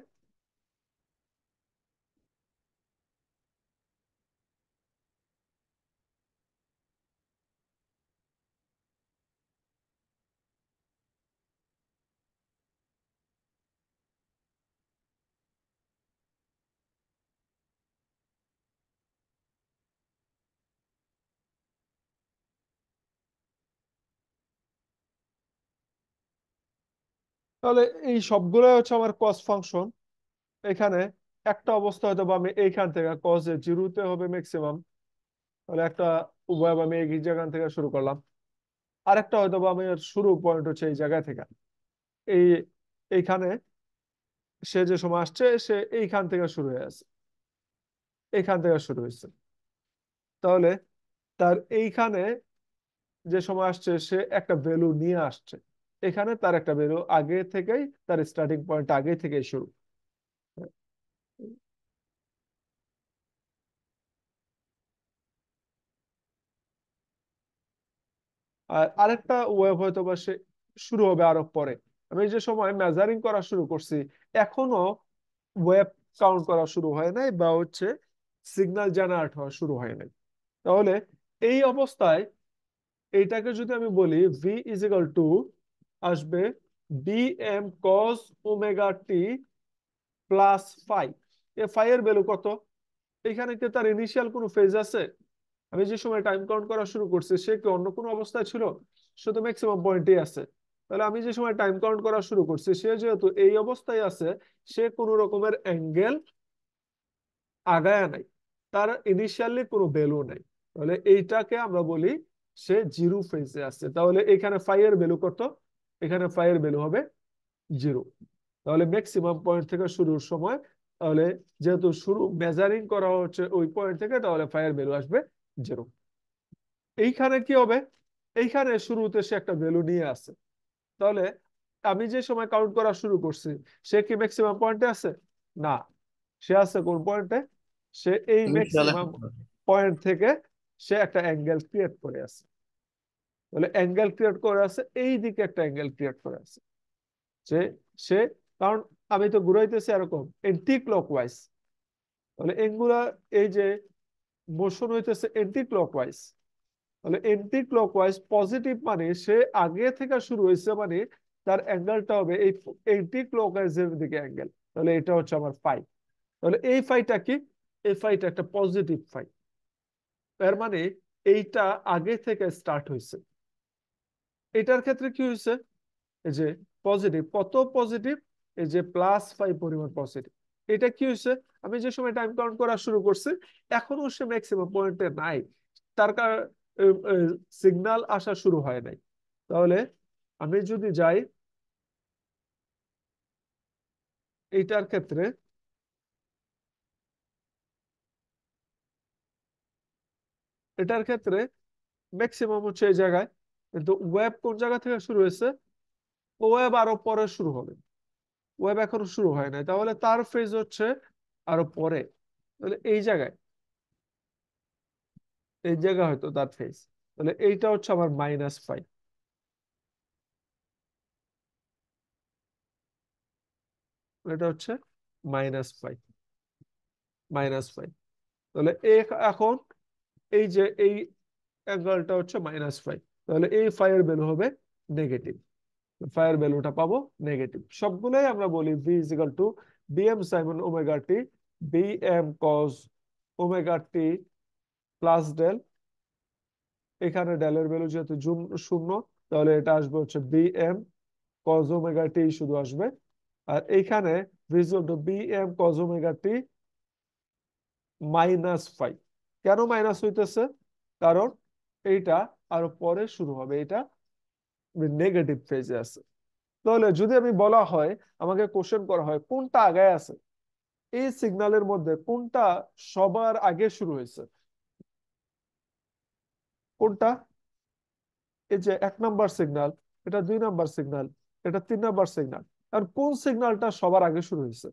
তাহলে এই সবগুলো হচ্ছে আমার কস ফাংশন। এখানে একটা অবস্থা হয়তো বা আমি এইখান থেকে কস এ 0-তে হবে ম্যাক্সিমাম, তাহলে একটা উভয় আমি এই জায়গা থেকে শুরু করলাম। আরেকটা হয়তো বা আমার শুরু পয়েন্ট হচ্ছে এই জায়গা থেকে, এই এইখানে সে যে সময় আসছে সে এইখান থেকে শুরু হয়ে আছে, এইখান থেকে শুরু হয়েছে। তাহলে তার এইখানে যে সময় আসছে সে একটা ভ্যালু নিয়ে আসছে, এখানে তার একটা ভ্যালু আগে থেকেই, তার স্টার্টিং পয়েন্ট আগে থেকেই শুরু। আর আরেকটা ওয়েভ হয়তো বা সে শুরু হবে আরো পরে। আমি যে সময় মেজারিং করা শুরু করছি এখনো ওয়েভ কাউন্ট করা শুরু হয় নাই বা হচ্ছে সিগন্যাল জেনারেট হওয়া শুরু হয় নাই। তাহলে এই অবস্থায় এইটাকে যদি আমি বলি ভি ইজ ইকাল টু আসবে বি এম কস ওমেগা টি প্লাস ফাই। এ ফাই এর ভ্যালু কত? এখানে কি তার ইনিশিয়াল কোনো ফেজ আছে? আমি যে সময় টাইম কাউন্ট করা শুরু করছি সে কি অন্য কোনো অবস্থায় ছিল? সে তো ম্যাক্সিমাম পয়েন্টে আছে। তাহলে আমি যে সময় টাইম কাউন্ট করা শুরু করছি সে যেহেতু এই অবস্থায় আছে, সে কোনো রকমের অ্যাঙ্গেল আগায় নাই, তার ইনিশিয়ালি কোনো ভ্যালু নাই। তাহলে এইটাকে আমরা বলি সে 0 ফেজে আছে। তাহলে এখানে ফাই এর ভ্যালু কত? এখানে ফাই এর ভ্যালু হবে 0। তাহলে ম্যাক্সিমাম পয়েন্ট থেকে শুরুর সময়, তাহলে যেহেতু শুরু মেজারিং করা হচ্ছে ওই পয়েন্ট থেকে, তাহলে ফাই এর ভ্যালু আসবে 0। এইখানে কি হবে? এইখানে শুরুতে সে একটা ভ্যালু নিয়ে আসে। তাহলে আমি যে সময় কাউন্ট করা শুরু করছি সে কি ম্যাক্সিমাম পয়েন্টে আছে? না, সে আছে কোন পয়েন্টে? সে এই ইনিশিয়াল ম্যাক্সিমাম পয়েন্ট থেকে সে একটা অ্যাঙ্গেল ক্রিয়েট করে আছে। তাহলে অ্যাঙ্গেল ক্রিয়েট করে আছে, এই দিকে একটা অ্যাঙ্গেল ক্রিয়েট করে আছে সে সে কারণ আমি তো ঘুরাইতেছি এরকম এন্টি ক্লকওয়াইজ। তাহলে এঙ্গুলার এই যে মোশন হইতেছে এন্টি ক্লকওয়াইজ। তাহলে এন্টি ক্লকওয়াইজ পজিটিভ মানে সে আগে থেকে শুরু হয়েছে মানে তার অ্যাঙ্গেলটা হবে এই এন্টি ক্লকওয়াইজের দিকে অ্যাঙ্গেল। তাহলে এটা হচ্ছে আমার ফাই। তাহলে এই ফাইটা কি? এই ফাইটা একটা পজিটিভ ফাই। এর মানে এইটা আগে থেকে স্টার্ট হয়েছে। এটার ক্ষেত্রে কি হয়েছে, এই যে পজিটিভ, কত পজিটিভ, এই যে +5 পরিমাণ পজিটিভ। এটা কি হয়েছে, আমি যে সময় টাইম কাউন্ট করা শুরু করছি এখনো সে ম্যাক্সিমাম পয়েন্টে নাই, তার কারণ সিগন্যাল আসা শুরু হয় নাই। তাহলে আমি যদি যাই এইটার ক্ষেত্রে, এটার ক্ষেত্রে ম্যাক্সিমাম হচ্ছে এই জায়গায়, কিন্তু ওয়েব কোন জায়গা থেকে শুরু হয়েছে, ওয়েব আরো পরে শুরু হবে, ওয়েব এখনো শুরু হয় নাই, তাহলে তার ফেজ হচ্ছে আরো পরে। তাহলে এই জায়গা হয়তো তার ফেজ। তাহলে এইটা হচ্ছে আমার -5, এটা হচ্ছে -5, -5। তাহলে এখন এই যে এই অ্যাঙ্গেলটা হচ্ছে -5, তাহলে এই ফাইয়ের ভ্যালু হবে নেগেটিভ, ফাইয়ের ভ্যালুটা পাবো নেগেটিভ। সবগুলোই আমরা বলি v is equal to bm sin omega t bm cos omega T plus del. এখানে ডেলের ভ্যালু যেহেতু 0, তাহলে এটা আসবে হচ্ছে bm cos ওমেগা টি শুধু আসবে। আর এইখানে v is equal to bm cos omega t -5। কেন মাইনাস হইতেছে, কারণ এইটা আরো পরে শুরু হবে, এটা নেগেটিভ ফেজে আছে। তাহলে যদি আমি বলা হয়, আমাকে কোশ্চেন করা হয় কোনটা আগে আছে, এই সিগন্যালের মধ্যে কোনটা সবার আগে শুরু হয়েছে, কোনটা, এই যে 1 নাম্বার সিগন্যাল, এটা 2 নাম্বার সিগন্যাল, এটা 3 নাম্বার সিগন্যাল, আর কোন সিগন্যালটা সবার আগে শুরু হয়েছে?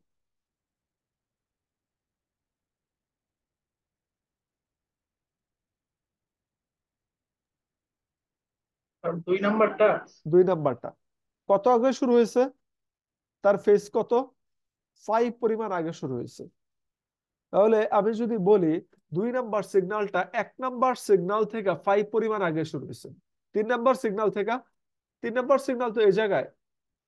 আর 2 নাম্বারটা। 2 নাম্বারটা কত আগে শুরু হয়েছে, তার ফেজ কত, 5 পরিমাণ আগে শুরু হয়েছে। তাহলে আমি যদি বলি 2 নাম্বার সিগন্যালটা 1 নাম্বার সিগন্যাল থেকে 5 পরিমাণ আগে শুরু হয়েছে, 3 নাম্বার সিগন্যাল থেকে, 3 নাম্বার সিগন্যাল তো এই জায়গায়,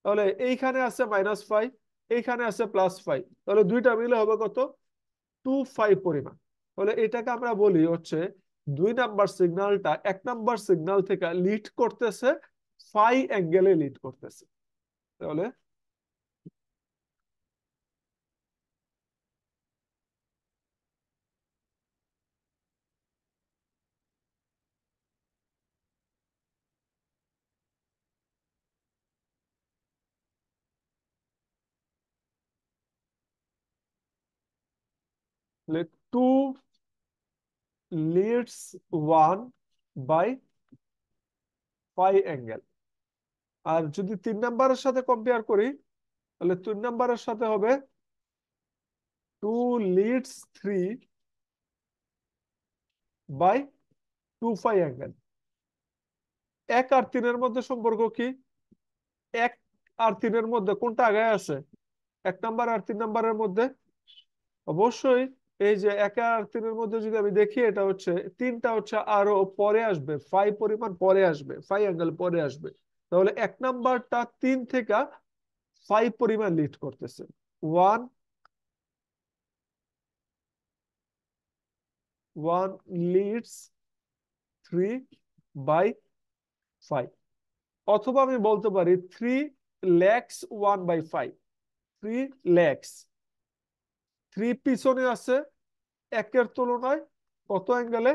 তাহলে এইখানে আছে -5, এইখানে আছে +5, তাহলে দুইটা মিলে হবে কত, 25 পরিমাণ। তাহলে এটাকে আমরা বলি হচ্ছে 2 নাম্বার সিগন্যালটা 1 নাম্বার সিগন্যাল থেকে লিড করতেছে, ফাই অ্যাঙ্গেলে লিড করতেছে। তাহলে 2 লিডস 1 বাই ফাই অ্যাঙ্গেল। আর যদি 3 নাম্বারের সাথে কম্পেয়ার করি, তাহলে 3 নাম্বারের সাথে হবে 2 লিডস 3 বাই 2 ফাই অ্যাঙ্গেল। 1 আর 3-এর মধ্যে সম্পর্ক কি, 1 আর 3-এর মধ্যে কোনটা আগে আছে, 1 নাম্বার আর 3 নাম্বারের মধ্যে অবশ্যই এই যে 1 আর 3-এর মধ্যে যদি আমি দেখি, এটা হচ্ছে 3টা হচ্ছে আরো পরে আসবে, ফাই পরিমাণ পরে আসবে, ফাই অ্যাঙ্গেল পরে আসবে। তাহলে 1 নাম্বারটা 3 থেকে 5 পরিমাণ লিড করতেছে, 1 লিডস 3/5। অথবা আমি বলতে পারি 3 lakhs 1/5, 3 lakhs, 3 পিছনে আছে 1-এর তুলনায় কত অ্যাঙ্গেলে,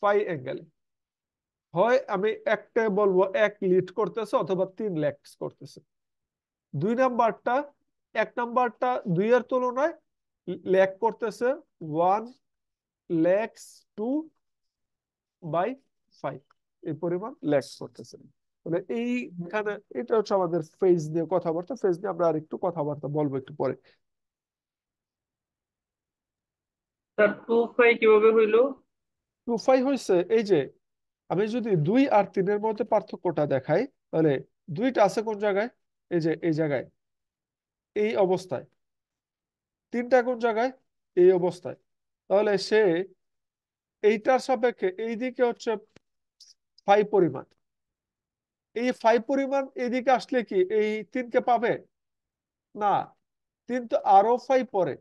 ফাই অ্যাঙ্গেলে। হয় আমি একটা বলবো 1 লিড করতেছে অথবা 3 lakhs করতেছে। 2 নাম্বারটা, 1 নাম্বারটা 2-এর তুলনায় ল্যাক করতেছে, 1 lakhs 2/5, এই পরিমাণ ল্যাক করতেছে। তাহলে এইখানে এটা হচ্ছে আমাদের ফেজ নিয়ে কথাবার্তা, ফেজ নিয়ে আমরা আরেকটু কথাবার্তা বলবো একটু পরে। স্যার 2 ফাই কিভাবে হইলো? 2 ফাই হয়েছে, এই যে আমি যদি 2 আর 3-এর মধ্যে পার্থক্যটা দেখাই, তাহলে 2টা আছে কোন জায়গায়, এই যে এই জায়গায়, এই অবস্থায়। 3টা কোন জায়গায়, এই অবস্থায়। তাহলে সে এইটার সাপেক্ষে এইদিকে হচ্ছে 5 পরিমাণ, এই 5 পরিমাণ এইদিকে আসলে কি এই 3-কে পাবে না, 3 তো আরো 5 পরে।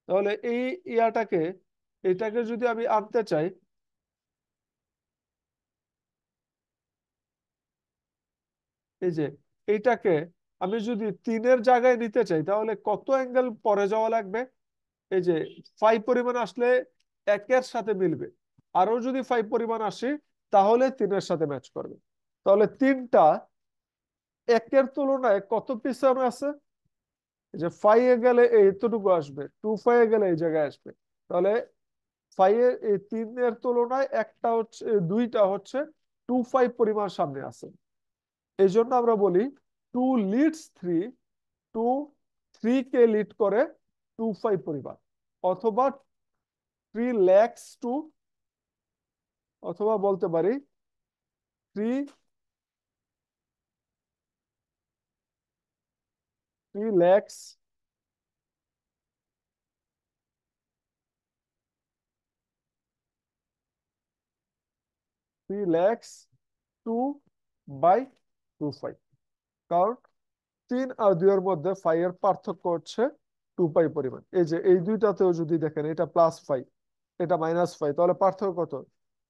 তাহলে এই ইয়াটাকে, এটাকে যদি আমি আনতে চাই, এই যে এইটাকে আমি যদি 3-এর জায়গায় নিতে চাই তাহলে কত অ্যাঙ্গেল পরে যাওয়া লাগবে? এই যে 5 পরিমাণ আসলে 1-এর সাথে মিলবে, আরো যদি 5 পরিমাণ আসে তাহলে 3-এর সাথে ম্যাচ করবে। তাহলে 3টা 1-এর তুলনায় কত পিছনে আছে? এই যে 5 এ গেলে এইতটুকু আসবে, 2 5 এ গেলে এই জায়গায় আসবে। তাহলে 5-এর এই 3-এর তুলনায় একটা হচ্ছে, 2টা হচ্ছে 2 5 পরিমাণ সামনে আছে। এই জন্য আমরা বলি 2 লিডস 3, 2 3 কে লিড করে 2 5 পরিমাণ, অথবা 3 ল্যাক্স 2, অথবা বলতে পারি 3 ল্যাক্স 2 বাই 2 5। কারণ 3 আর 2-এর মধ্যে 5 এর পার্থক্য হচ্ছে 2 পাই পরিমাণ। এই যে এই দুইটাতেও যদি দেখেন, এটা +5, এটা -5, তাহলে পার্থক্য কত?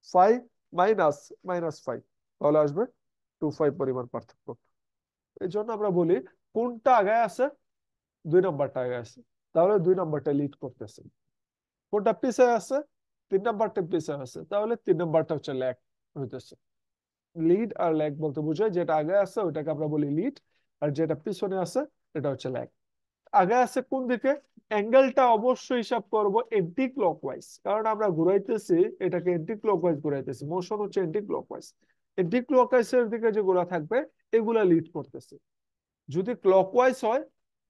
5 মাইনাস -5, তাহলে আসবে 2 5 পরিমাণ পার্থক্য। এই জন্য আমরা বলি কোনটা আগে আছে? 2 নম্বরটা আগে আছে, তাহলে 2 নম্বরটা লিড করতেছে। কোনটা পিছিয়ে আছে? 3 নম্বরটা পিছিয়ে আছে, তাহলে 3 নম্বরটা হচ্ছে ল্যাগ হইতেছে। লিড আর ল্যাগ বলতে বোঝায় যেটা আগে আছে ওইটাকে আমরা বলি লিড, আর যেটা পিছনে আছে এটা হচ্ছে ল্যাগ। আগে আছে কোন দিকে? অ্যাঙ্গেলটা অবশ্যই হিসাব করব এন্টি ক্লকওয়াইজ, কারণ আমরা ঘুরাইতেছি এটাকে এন্টি ক্লকওয়াইজ ঘুরাইতেছি, মোশন হচ্ছে এন্টি ক্লকওয়াইজ। এন্টি ক্লকওয়াইজের দিকে যেগুলো থাকবে এগুলা লিড করতেছে। যদি ক্লকওয়াইজ হয়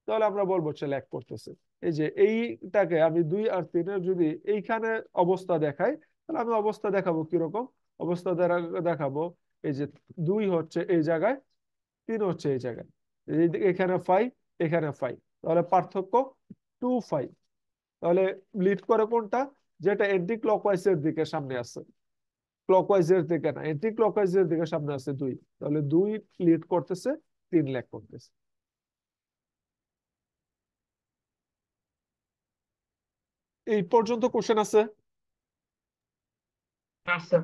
তাহলে আমরা বলবো হচ্ছে ল্যাগ করতেছে। এই যে এইটাকে আমি 2 আর 3-এর যদি এইখানে অবস্থা দেখাই, তাহলে আমি অবস্থা দেখাবো কিরকম অবস্থা দেখাবো। এই যে 2 হচ্ছে এই জায়গায়, 3 হচ্ছে এই জায়গায়, এখানে 5, এখানে 5, তাহলে পার্থক্য 2 5। তাহলে লিড করে কোনটা? যেটা এন্টি ক্লকওয়াইজ এর দিকে সামনে আছে, ক্লকওয়াইজ এর দিকে না, এন্টি ক্লকওয়াইজ এর দিকে সামনে আছে 2, তাহলে 2 লিড করতেছে, 3 ল্যাগ করতেছে। এই পর্যন্ত কোশ্চেন আছে? আচ্ছা।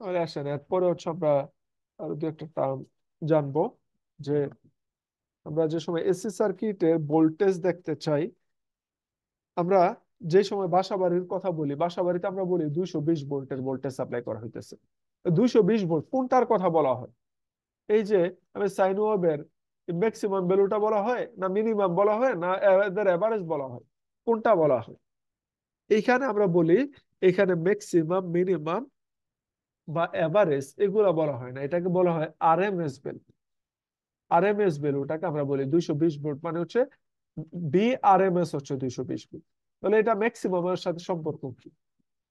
তাহলে আসেন এরপরে হচ্ছে আমরা আরো 2-একটা টার্ম জানবো। যে আমরা যে সময় এসি সার্কিটের ভোল্টেজ দেখতে চাই, আমরা যে সময় বাসা বাড়ির কথা বলি, বাসা বাড়িতে আমরা বলি 220 ভোল্টের ভোল্টেজ সাপ্লাই করা হইতেছে। 220 ভোল্ট কোনটার কথা বলা হয়? এই যে আমি সাইন ওয়েভের ম্যাক্সিমাম ভ্যালুটা বলা হয়, না মিনিমাম বলা হয়, না এদের এভারেজ বলা হয়? কোনটা বলা হয়? এইখানে আমরা বলি এখানে ম্যাক্সিমাম, মিনিমাম বা এভারেজ এগুলা বলা হয় না, এটাকে বলা হয় আরএমএস ভ্যালু। আরএমএস ভ্যালুটাকে আমরা বলি 220 ভোল্ট, মানে হচ্ছে বিআরএমএস হচ্ছে 220 ভোল্ট। তাহলে এটা ম্যাক্সিমামের সাথে সম্পর্ক কি?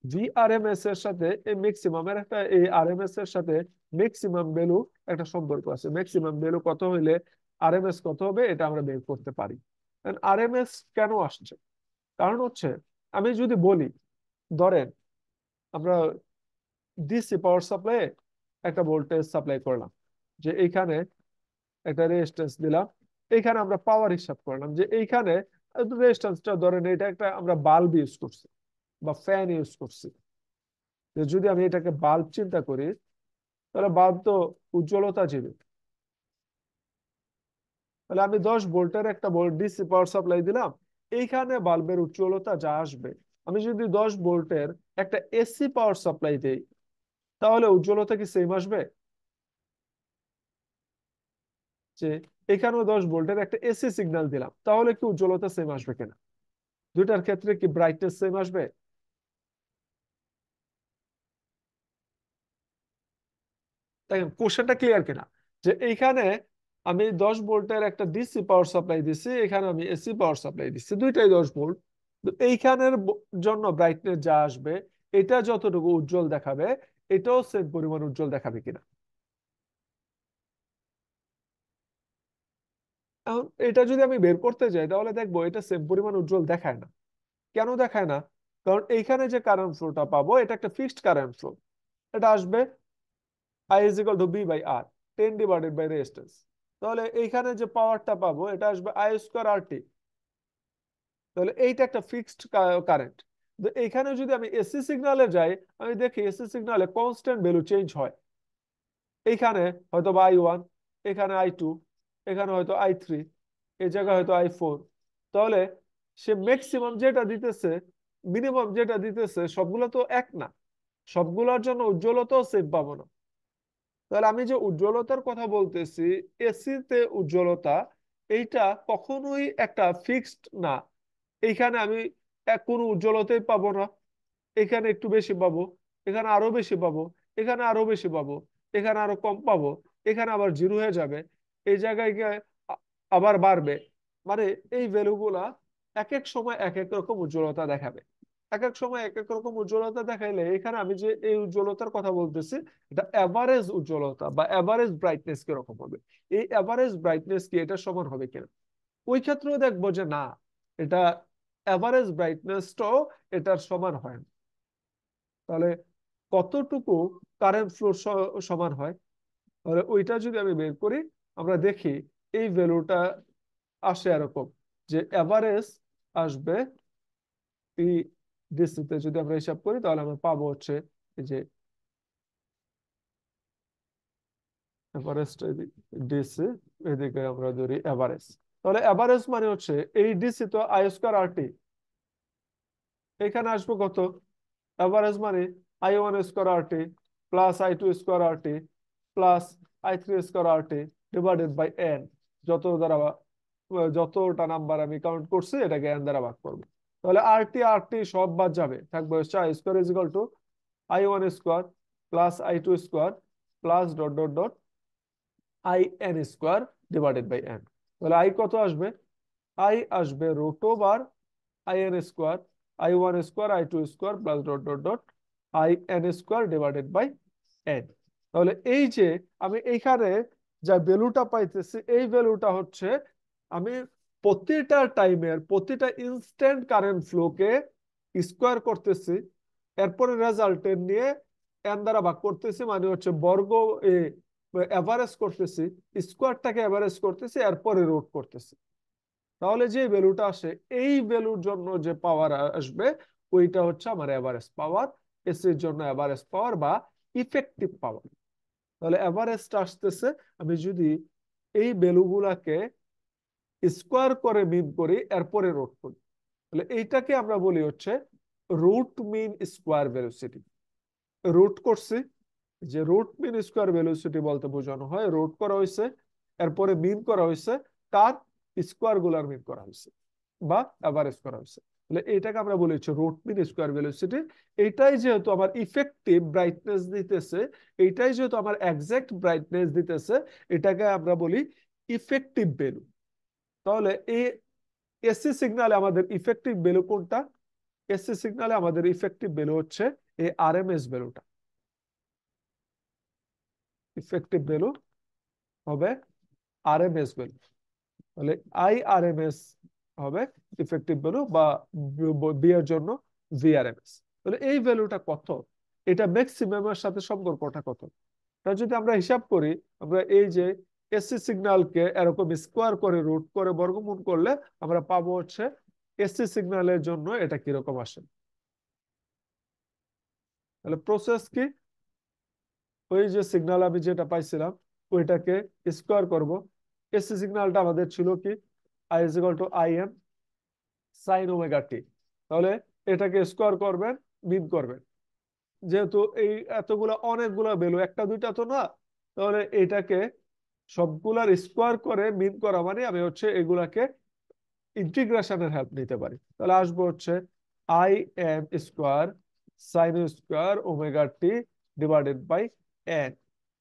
ভিআরএমএস এর সাথে এই ম্যাক্সিমামের একটা, এই আরএমএস এর সাথে ম্যাক্সিমাম ভ্যালু একটা সম্পর্ক আছে। ম্যাক্সিমাম ভ্যালু কত হইলে আরএমএস কত হবে এটা আমরা বের করতে পারি। আরএমএস কেন আসছে? কারণ হচ্ছে আমি যদি বলি, ধরেন আমরা ডিসি পাওয়ার সাপ্লাই একটা ভোল্টেজ সাপ্লাই করলাম, যে এইখানে একটা রেজিস্ট্যান্স দিলাম, এইখানে আমরা পাওয়ার হিসাব করলাম যে এইখানে রেজিস্ট্যান্সটা, ধরেন এটা একটা আমরা বাল্ব ইউজ করছি বা ফ্যান ইউজ করছি। যদি আমি এটাকে বাল্ব চিন্তা করি, তাহলে বাল্ব তো উজ্জ্বলতা যাবে। তাহলে আমি 10 ভোল্টের একটা ডিসি পাওয়ার সাপ্লাই দিলাম, এইখানে বাল্বের উজ্জ্বলতা যা আসবে, আমি যদি 10 ভোল্টের একটা এসি পাওয়ার সাপ্লাই দেই, তাহলে উজ্জ্বলতা কি সেম আসবে? যে এখানেও 10 ভোল্টের একটা এসি সিগন্যাল দিলাম, তাহলে কি উজ্জ্বলতা সেম আসবে কিনা? দুইটার ক্ষেত্রে কি ব্রাইটনেস সেম আসবে? দেখেন কোশ্চেনটা ক্লিয়ার কিনা, যে এইখানে আমি 10 ভোল্টের একটা ডিসি পাওয়ার সাপ্লাই দিচ্ছি, এখানে আমি এসি পাওয়ার সাপ্লাই দিচ্ছি, দুইটাই 10 ভোল্ট। তো এইখানের জন্য ব্রাইটনেস যা আসবে, এটা যতটুকু উজ্জ্বল দেখাবে, এটাও সেম পরিমাণ উজ্জ্বল দেখাবে কিনা? এখন এটা যদি আমি বের করতে যাই তাহলে দেখবো এটা সেম পরিমাণ উজ্জ্বল দেখায় না। কেন দেখায় না? কারণ এইখানে যে কারেন্ট ফ্লোটা পাবো এটা একটা ফিক্সড কারেন্ট ফ্লো, এটা আসবে I is equal to B by R, 10 divided by resistance। তাহলে এইখানে যে পাওয়ারটা পাবো এটা আসবে I স্কয়ার RT। তাহলে এইটা একটা ফিক্সড কারেন্ট। তো এইখানে যদি আমি এসি সিগনালে যাই, আমি দেখি এসি সিগনালে কনস্ট্যান্ট ভ্যালু চেঞ্জ হয়। এইখানে হয়তো বা I1, এখানে I2, এখানে হয়তো I3, এই জায়গায় হয়তো I4। তাহলে সে ম্যাক্সিমাম যেটা দিতেছে, মিনিমাম যেটা দিতেছে, সবগুলো তো এক না, সবগুলোর জন্য উজ্জ্বলতাও সেম পাবো না। তাহলে আমি যে উজ্জ্বলতার কথা বলতেছি, এসিতে উজ্জ্বলতা এইটা কখনোই একটা ফিক্সড না। এইখানে আমি কোনো উজ্জ্বলতাই পাবো না, এখানে একটু বেশি পাবো, এখানে আরো বেশি পাবো, এখানে আরো বেশি পাবো, এখানে আরো কম পাবো, এখানে আবার জিরো হয়ে যাবে, এই জায়গায় গিয়ে আবার বাড়বে। মানে এই ভ্যালুগুলা এক এক সময় এক এক রকম উজ্জ্বলতা দেখাবে। এক এক সময় এক এক রকম উজ্জ্বলতা দেখাইলে এখানে আমি যে এই উজ্জ্বলতার কথা বলতেছি, এটা এভারেজ উজ্জ্বলতা বা এভারেজ ব্রাইটনেস কিরকম হবে, এই এভারেজ ব্রাইটনেস কি এটা সমান হবে কিনা। ওই ক্ষেত্রেও দেখবো যে না, এটা এভারেজ ব্রাইটনেসটাও এটার সমান হয় না। তাহলে কতটুকু কারেন্ট ফ্লো সমান হয়, তাহলে ওইটা যদি আমি বের করি, আমরা দেখি এই ভ্যালুটা আসে এরকম যে এভারেজ আসবে এই ডিসিতে। যদি আমরা হিসাব করি তাহলে আমরা পাবো হচ্ছে এই যে এভারেজ ডিসি, এদিকে আমরা ধরি এভারেজ। তাহলে এভারেজ মানে হচ্ছে এই ডিসি তো I²RT, এখানে আসবে কত, এভারেজ মানে I1²RT plus I2²RT plus I3²RT divided by n। যতটা নাম্বার আমি কাউন্ট করছি এটাকে n দ্বারা ভাগ করবো। তাহলে RT সব বাদ যাবে, থাকবে হচ্ছে I² is equal to I1² plus I2² plus dot dot dot IN² divided by n। তাহলে I কত আসবে, I আসবে √2 IN² I1² I2² plus dot dot dot IN² divided by n। তাহলে এই যে আমি এইখানে যা ভ্যালুটা পাইতেছি, এই ভ্যালুটা হচ্ছে আমি প্রতিটা টাইমের প্রতিটা ইনস্ট্যান্ট কারেন্ট ফ্লোকে স্কোয়ার করতেছি, এরপরে রেজাল্টের নিয়ে n দ্বারা ভাগ করতেছি, মানে হচ্ছে বর্গ এভারেজ করতেছি, স্কোয়ারটাকে এভারেজ করতেছি, এরপরে রুট করতেছি। তাহলে যে ভ্যালুটা আসে, এই ভ্যালুর জন্য যে পাওয়ার আসবে ওইটা হচ্ছে আমার এভারেজ পাওয়ার, এসির জন্য এভারেজ পাওয়ার বা ইফেক্টিভ পাওয়ার। তাহলে এভারেজটা আসতেছে, আমি যদি এই ভ্যালুগুলাকে স্কোয়ার করে মিন করি, এরপরে রুট করি, তাহলে এইটাকে আমরা বলি হচ্ছে root mean square velocity. Root করছি, যে রুট মিন স্কোয়ার ভেলোসিটি বলতে বোঝানো হয় রুট করা হয়েছে, এরপরে মিন করা হয়েছে, তার স্কোয়ার গুলার মিন করা হয়েছে বা এভারেজ করা হয়েছে। তাহলে এইটাকে আমরা বলি হচ্ছে রুট মিন স্কোয়ার ভেলোসিটি। এইটাই যেহেতু আমার ইফেক্টিভ ব্রাইটনেস দিতেছে, এইটাই যেহেতু আমার এক্সাক্ট ব্রাইটনেস দিতেছে, এটাকে আমরা বলি ইফেক্টিভ ভ্যালু। তাহলে এই এসি সিগনালে আমাদের ইফেক্টিভ ভ্যালু কোনটা, এসি সিগনালে আমাদের ইফেক্টিভ ভ্যালু হচ্ছে এই আরএমএস ভ্যালুটা। ইফেক্টিভ ভ্যালু হবে আরএমএস ভ্যালু। তাহলে IRMS হবে ইফেক্টিভ ভ্যালু, বা বি এর জন্য VRMS। তাহলে এই ভ্যালুটা কত, এটা ম্যাক্সিমামের সাথে সম্পর্কটা কত, তা যদি আমরা হিসাব করি, আমরা এই যে এসি সিগন্যালকে এরকম স্কোয়ার করে রুট করে বর্গমূল করলে আমরা পাবো হচ্ছে এসি সিগন্যালের জন্য এটা কিরকম আসে। তাহলে প্রসেস কি, ওই যে সিগন্যাল আমি যেটা পাইছিলাম ওইটাকে স্কোয়ার করব। এসি সিগন্যালটা আমাদের ছিল কি I is equal to IM sine omega t. তাহলে এটাকে স্কোয়ার করবেন, মিন করবেন, যেহেতু এই এতগুলা অনেকগুলা ভ্যালু, একটা দুইটা তো না, তাহলে এটাকে সবগুলার স্কোয়ার করে মিন করা মানে আমি হচ্ছে এগুলাকে ইন্টিগ্রেশনের হেল্প নিতে পারি। তাহলে আসবো হচ্ছে IM² sine square omega T divided by n।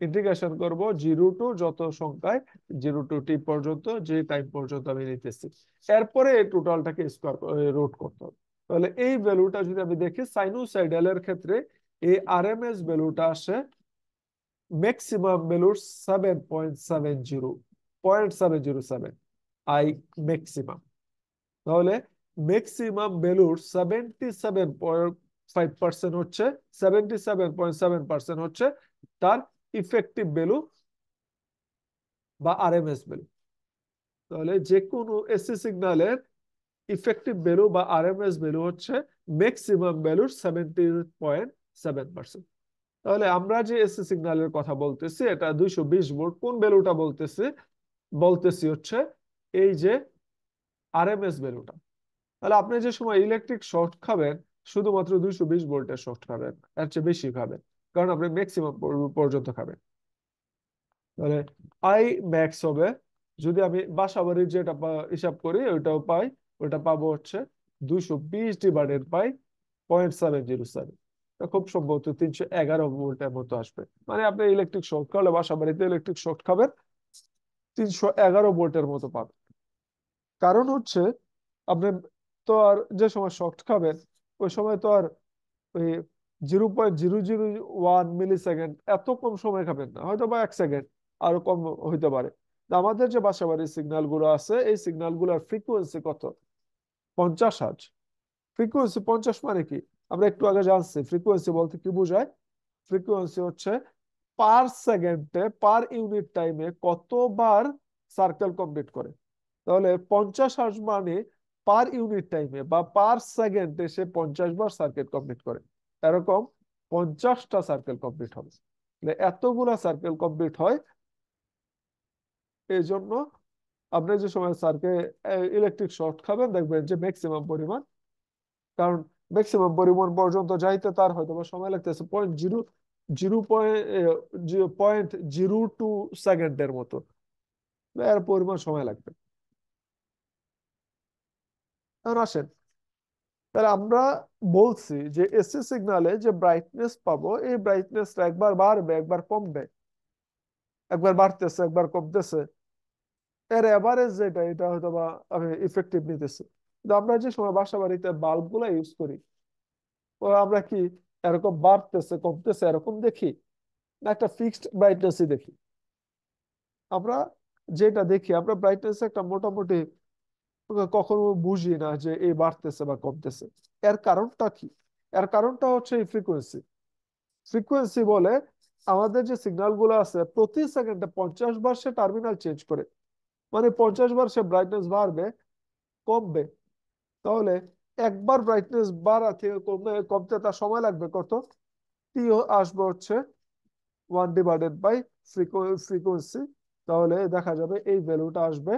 Integration করব 0 টু যত সংখ্যায় 0 টু t পর্যন্ত, যে টাইম পর্যন্ত আমি নিতেছি, এরপরে এই টোটালটাকে স্কোয়ার রুট করতে হবে। তাহলে এই ভ্যালুটা যদি আমি দেখি সাইনোসয়েডালের ক্ষেত্রে, এই আরএমএস ভ্যালুটা আসে ম্যাক্সিমাম ভ্যালুর 0.707 I ম্যাক্সিমাম। তাহলে ম্যাক্সিমাম ভ্যালুর 77.5% হচ্ছে, 77.7% হচ্ছে তার ইফেক্টিভ ভ্যালু বা আরএমএস ভ্যালু। তাহলে যে কোনো এসি সিগন্যালের ইফেক্টিভ ভ্যালু বা আরএমএস ভ্যালু হচ্ছে ম্যাক্সিমাম ভ্যালুর 70.7%। তাহলে আমরা যে এসি সিগন্যালের কথা বলতেছি এটা 220 ভোল্ট, কোন ভ্যালুটা বলতেছি হচ্ছে এই যে আরএমএস ভ্যালুটা। তাহলে আপনি যে সময় ইলেকট্রিক শর্ট খাবেন শুধুমাত্র 220 ভোল্টের শর্ট খাবেন, এর চেয়ে বেশি খাবেন, কারণ আপনি ম্যাক্সিমাম পর্যন্ত খাবেন। তাহলে আই ম্যাক্স হবে, যদি আমি বাসাবাড়ির যেটা হিসাব করি ওইটাও পাই, ওইটা পাবো হচ্ছে 220 ডিভাইডেড বাই 0.707। খুব সম্ভবত 311 ভোল্টের মতো আসবে। মানে আপনি ইলেকট্রিক শর্ট খাওয়ালে বাসাবাড়িতে ইলেকট্রিক শর্ট খাবেন 311 ভোল্টের মতো পাবেন। কারণ হচ্ছে আপনি তো আর যে সময় শর্ট খাবেন ওই সময় তো আর ওই 0.001 মিলি সেকেন্ড এত কম সময় খাবেন না, হয়তো বা 1 সেকেন্ড আরো কম হইতে পারে। তা আমাদের যে বাসাবাড়ির সিগন্যাল গুলো আছে এই সিগন্যাল গুলোর ফ্রিকোয়েন্সি কত? 50 হার্জ। ফ্রিকোয়েন্সি 50 মানে কি? আমরা একটু আগে জানছি ফ্রিকোয়েন্সি বলতে কি বোঝায়। ফ্রিকোয়েন্সি হচ্ছে পার সেকেন্ডে পার ইউনিট টাইমে কতবার সার্কেল কমপ্লিট করে। তাহলে 50 হার্জ মানে পার ইউনিট টাইমে বা পার সেকেন্ডে সে 50 বার সার্কেল কমপ্লিট করে। এরকম 50টা সার্কেল কমপ্লিট হবে। এতগুলা সার্কেল কমপ্লিট হয়। এই জন্য আপনি যে সময় সার্কেল ইলেকট্রিক শর্ট খাবেন দেখবেন যে ম্যাক্সিমাম পরিমাণ, কারণ ম্যাক্সিমাম পরিমাণ পর্যন্ত যাইতে তার হয়তো বা সময় লাগতেছে 0.02 সেকেন্ডের মতো, এর পরিমাণ সময় লাগবে। এখন আসেন, তাহলে আমরা বলছি যে এসি সিগনালে যে ব্রাইটনেস পাবো এই ব্রাইটনেসটা একবার বাড়বে একবার কমবে, একবার বাড়তেছে একবার কমতেছে, এর এভারেজ যেটা এটা হয়তো বা আমি ইফেক্টিভ নিতেছি। কিন্তু আমরা যে সময় বাসা বাড়িতে বাল্ব গুলা ইউজ করি ও আমরা কি এরকম বাড়তেছে কমতেছে এরকম দেখি, না একটা ফিক্সড ব্রাইটনেসই দেখি? আমরা যেটা দেখি আমরা ব্রাইটনেস একটা মোটামুটি কখনো বুঝি না যে এই বাড়তেছে বা কমতেছে। এর কারণটা কি? এর কারণটা হচ্ছে এই ফ্রিকোয়েন্সি। ফ্রিকোয়েন্সি বলে আমাদের যে সিগন্যাল গুলো আছে প্রতি সেকেন্ডে 50 বার সে টার্মিনাল চেঞ্জ করে, মানে 50 বার সে ব্রাইটনেস বাড়বে কমবে। তাহলে একবার ব্রাইটনেস বাড়া থেকে কমতে তার সময় লাগবে কত? টি আসবে হচ্ছে 1/ফ্রিকোয়েন্সি। তাহলে দেখা যাবে এই ভ্যালুটা আসবে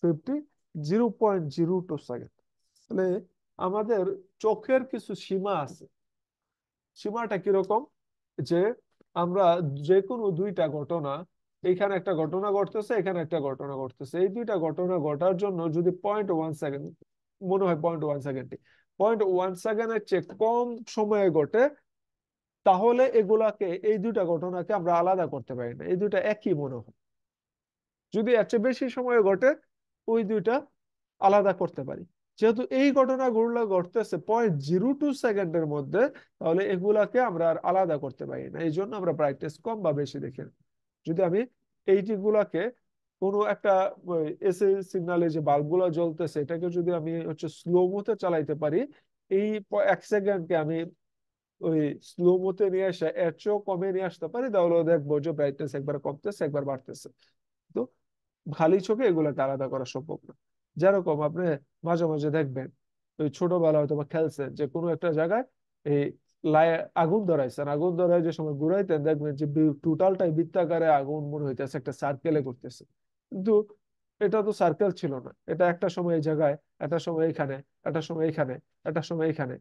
0.02 সেকেন্ড। তাহলে আমাদের চোখের কিছু সীমা আছে। সীমাটা কিরকম? যে আমরা যে কোনো দুইটা ঘটনা, এখানে একটা ঘটনা ঘটতেছে এখানে একটা ঘটনা ঘটতেছে, এই দুইটা ঘটনা ঘটার জন্য যদি 0.1 সেকেন্ড, মনে হয় 0.1 সেকেন্ড, 0.1 সেকেন্ডের চেয়ে কম সময়ে ঘটে, তাহলে এগুলাকে এই দুইটা ঘটনাকে আমরা আলাদা করতে পারি না, এই দুইটা একই মনে হয়। যদি এর চেয়ে বেশি সময়ে ঘটে ওই দুইটা আলাদা করতে পারি। যেহেতু এই ঘটনাগুলো ঘটতেছে 0.02 সেকেন্ডের মধ্যে, তাহলে এগুলাকে আমরা আর আলাদা করতে পারি না, এই জন্য আমরা ব্রাইটনেস কম বা বেশি দেখি না। যদি আমি এইগুলাকে কোনো একটা এসি সিগনালে যে বাল্বগুলো জ্বলতেছে এটাকে যদি আমি হচ্ছে স্লো মোতে চালাইতে পারি, এই 1 সেকেন্ডকে আমি ওই স্লো মোতে নিয়ে আসে এর চেয়েও কমে নিয়ে আসতে পারি, তাহলে দেখবো যে ব্রাইটনেস একবার কমতেছে একবার বাড়তেছে। তো খালি চোখে এগুলোকে আলাদা করা সম্ভব না। যেরকম আপনি মাঝে মাঝে দেখবেন ওই ছোটবেলা হয়তো বা খেলছেন যে কোনো একটা জায়গায় এই লাই আগুন ধরাইছেন, আগুন ধরায় যে সময় ঘুরাইতেন দেখবেন যে টোটালটাই বৃত্তাকারে আগুন মনে হইতেছে একটা সার্কেলে করতেছে। কিন্তু এটা তো সার্কেল ছিল না, এটা একটা সময় এই জায়গায়, একটা সময় এখানে, একটা সময় এখানে, একটা সময় এখানে।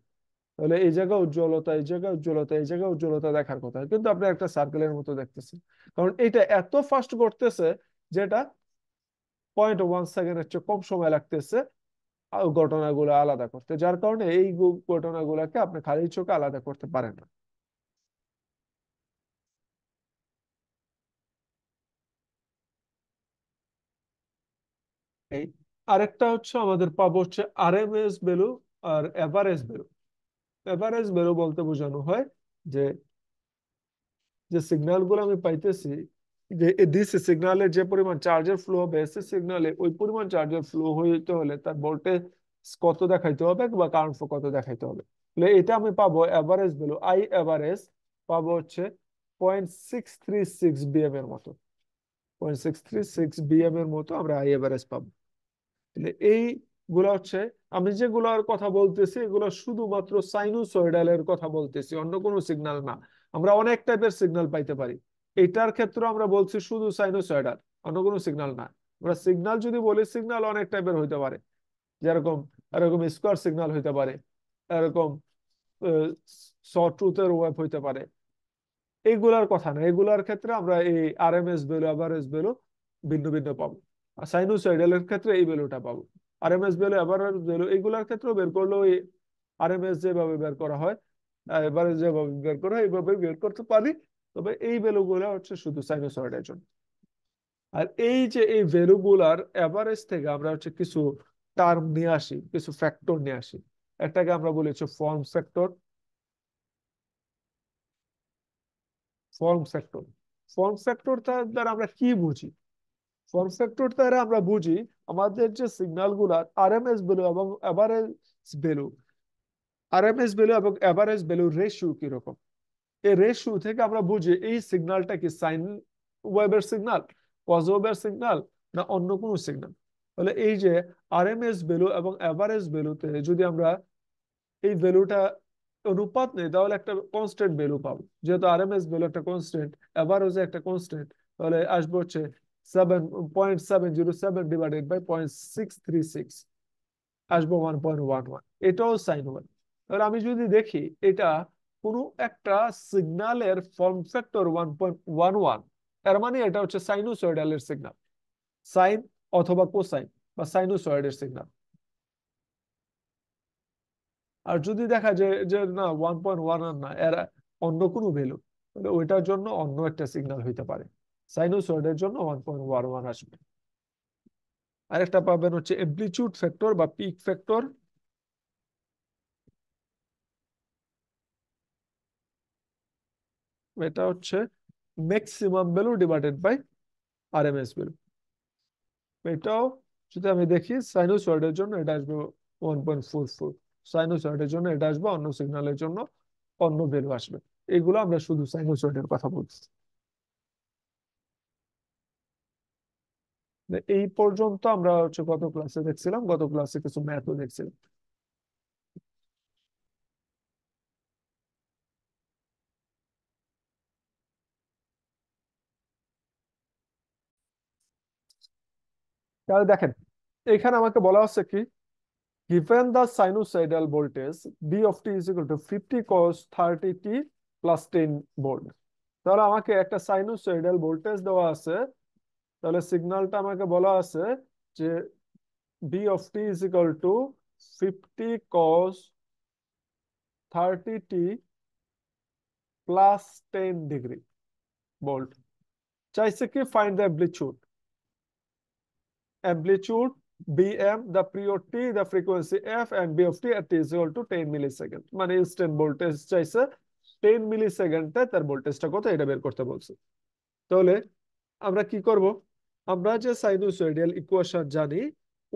তাহলে এই জায়গায় উজ্জ্বলতা, এই জায়গায় উজ্জ্বলতা, এই জায়গায় উজ্জ্বলতা দেখার কথা, কিন্তু আপনি একটা সার্কেলের মতো দেখতেছেন, কারণ এটা এত ফাস্ট ঘটতেছে যেটা 0.1 সেকেন্ডের চেয়ে কম সময় লাগতেছে ঘটনাগুলো আলাদা করতে, যার কারণে এই ঘটনাগুলোকে আপনি খালি চোখে আলাদা করতে পারেন না। এই আরেকটা হচ্ছে আমাদের পাবো হচ্ছে আরএমএস ভ্যালু আর এভারেজ ভ্যালু। এভারেজ ভ্যালু বলতে বোঝানো হয় যে যে সিগন্যাল গুলো আমি পাইতেছি, যে ডিসি সিগন্যালে যে পরিমাণ চার্জের ফ্লো হবে এসি সিগন্যালে ওই পরিমাণ চার্জের ফ্লো হইতে হলে তার ভোল্টেজ কত দেখাইতে হবে বা কারেন্ট ফ্লো কত দেখাইতে হবে। তাহলে এটা আমি পাবো এভারেজ ভ্যালু, আই এভারেজ পাবো হচ্ছে 0.636 বিএম এর মতো, 0.636 বিএম এর মতো আমরা আই এভারেজ পাবো। তাহলে এই গুলা হচ্ছে, আমি যেগুলোর কথা বলতেছি এগুলো শুধুমাত্র সাইনুসয়েডালের কথা বলতেছি, অন্য কোনো সিগন্যাল না। আমরা অনেক টাইপের সিগন্যাল পাইতে পারি। এটার ক্ষেত্রে আমরা বলছি শুধু সাইনোসয়েডাল, অন্য কোনো সিগন্যাল না। আমরা সিগন্যাল যদি বলি, সিগন্যাল অনেক টাইপের হইতে পারে, যেরকম এরকম স্কোয়ার সিগন্যাল হইতে পারে, এরকম সটুথের ওয়েভ হইতে পারে। এইগুলার কথা না, এগুলার ক্ষেত্রে আমরা এই আরএমএস ভ্যালু, এভারেজ ভ্যালু ভিন্ন ভিন্ন পাবো। আর সাইনোসয়েডালের ক্ষেত্রে এই ভ্যালুটা পাবো। আরএমএস ভ্যালু, এভারেজ ভ্যালু এগুলার ক্ষেত্রেও বের করলেও এই আরএমএস যেভাবে বের করা হয়, এভারেজ যেভাবে বের করা হয়, এইভাবে বের করতে পারি। তবে এই ভ্যালু গুলা হচ্ছে শুধু সাইনোসয়েডের জন্য। আর এই যে এই ভ্যালু গুলার এভারেজ থেকে আমরা হচ্ছে কিছু টার্ম নিয়ে আসি, কিছু ফ্যাক্টর নিয়ে আসি। একটাকে আমরা বলি হচ্ছে form factor. Form factor, form factor দ্বারা আমরা কি বুঝি? ফর্ম ফ্যাক্টর দ্বারা আমরা বুঝি আমাদের যে সিগন্যাল গুলার আরএমএস ভ্যালু এবং এভারেজ ভ্যালু, আরএমএস ভ্যালু এবং এভারেজ ভ্যালুর রেশিও কিরকম। এই রেশিও থেকে আমরা বুঝি এই সিগন্যালটা কি সাইন ওয়েভের সিগন্যাল, কজ ওয়েভের সিগন্যাল, না অন্য কোনো সিগন্যাল। তাহলে এই যে আরএমএস ভ্যালু এবং এভারেজ ভ্যালুতে যদি আমরা এই ভ্যালুটা অনুপাত নেই, তাহলে একটা কনস্ট্যান্ট ভ্যালু পাবো। যেহেতু আরএমএস ভ্যালু একটা কনস্ট্যান্ট, এভারেজ একটা কনস্ট্যান্ট, তাহলে আসবে হচ্ছে 7.707 ডিভাইডেড বাই 0.636, আসবো 1.11। এটাও সাইন ওয়েভ। তাহলে আমি যদি দেখি এটা কোনো একটা সিগন্যালের ফর্ম ফ্যাক্টর 1.11, এর মানে এটা হচ্ছে সাইনোসয়েডালের সিগন্যাল, সাইন অথবা কোসাইন বা সাইনোসয়েডের সিগন্যাল। আর যদি দেখা যায় যে না 1.1 না, এর অন্য কোনো ভ্যালু, তাহলে ওইটার জন্য অন্য একটা সিগন্যাল হইতে পারে। সাইনোসয়েডের জন্য 1.11 আসবে। আরেকটা পাবেন হচ্ছে অ্যামপ্লিটিউড ফ্যাক্টর বা পিক ফ্যাক্টর। এটা হচ্ছে maximum value divided by RMS value. এটাও যদি আমি দেখি সাইনোসয়েডের জন্য এটা আসবে 1.44, সাইনোসয়েডের জন্য এটা আসবে, অন্য সিগন্যালের জন্য অন্য ভ্যালু আসবে। এগুলো আমরা শুধু সাইনোসয়েডের কথা বলছি। এই পর্যন্ত আমরা হচ্ছে গত ক্লাসে দেখছিলাম, গত ক্লাসে কিছু ম্যাথও দেখছিলাম। তাহলে দেখেন, এখানে আমাকে বলা হচ্ছে কি, given the sinusoidal voltage b of t is equal to 50 cos 30t plus 10 volt। তাহলে আমাকে একটা সাইনোসয়েডাল ভোল্টেজ দেওয়া আছে। তাহলে সিগন্যালটা আমাকে বলা আছে যে b of t is equal to 50 cos 30t plus 10 degree volt. চাইছে কি find the amplitude, amplitude bm, the period t, the frequency f, and b of t at t is equal to 10 millisecond. মানে instant voltage চাইছে, 10 মিলিসেকেন্ডে তার ভোল্টেজটা কত এটা বের করতে বলছে। তাহলে আমরা কি করব, আমরা যে সাইনোসয়েডাল ইকুয়েশন জানি,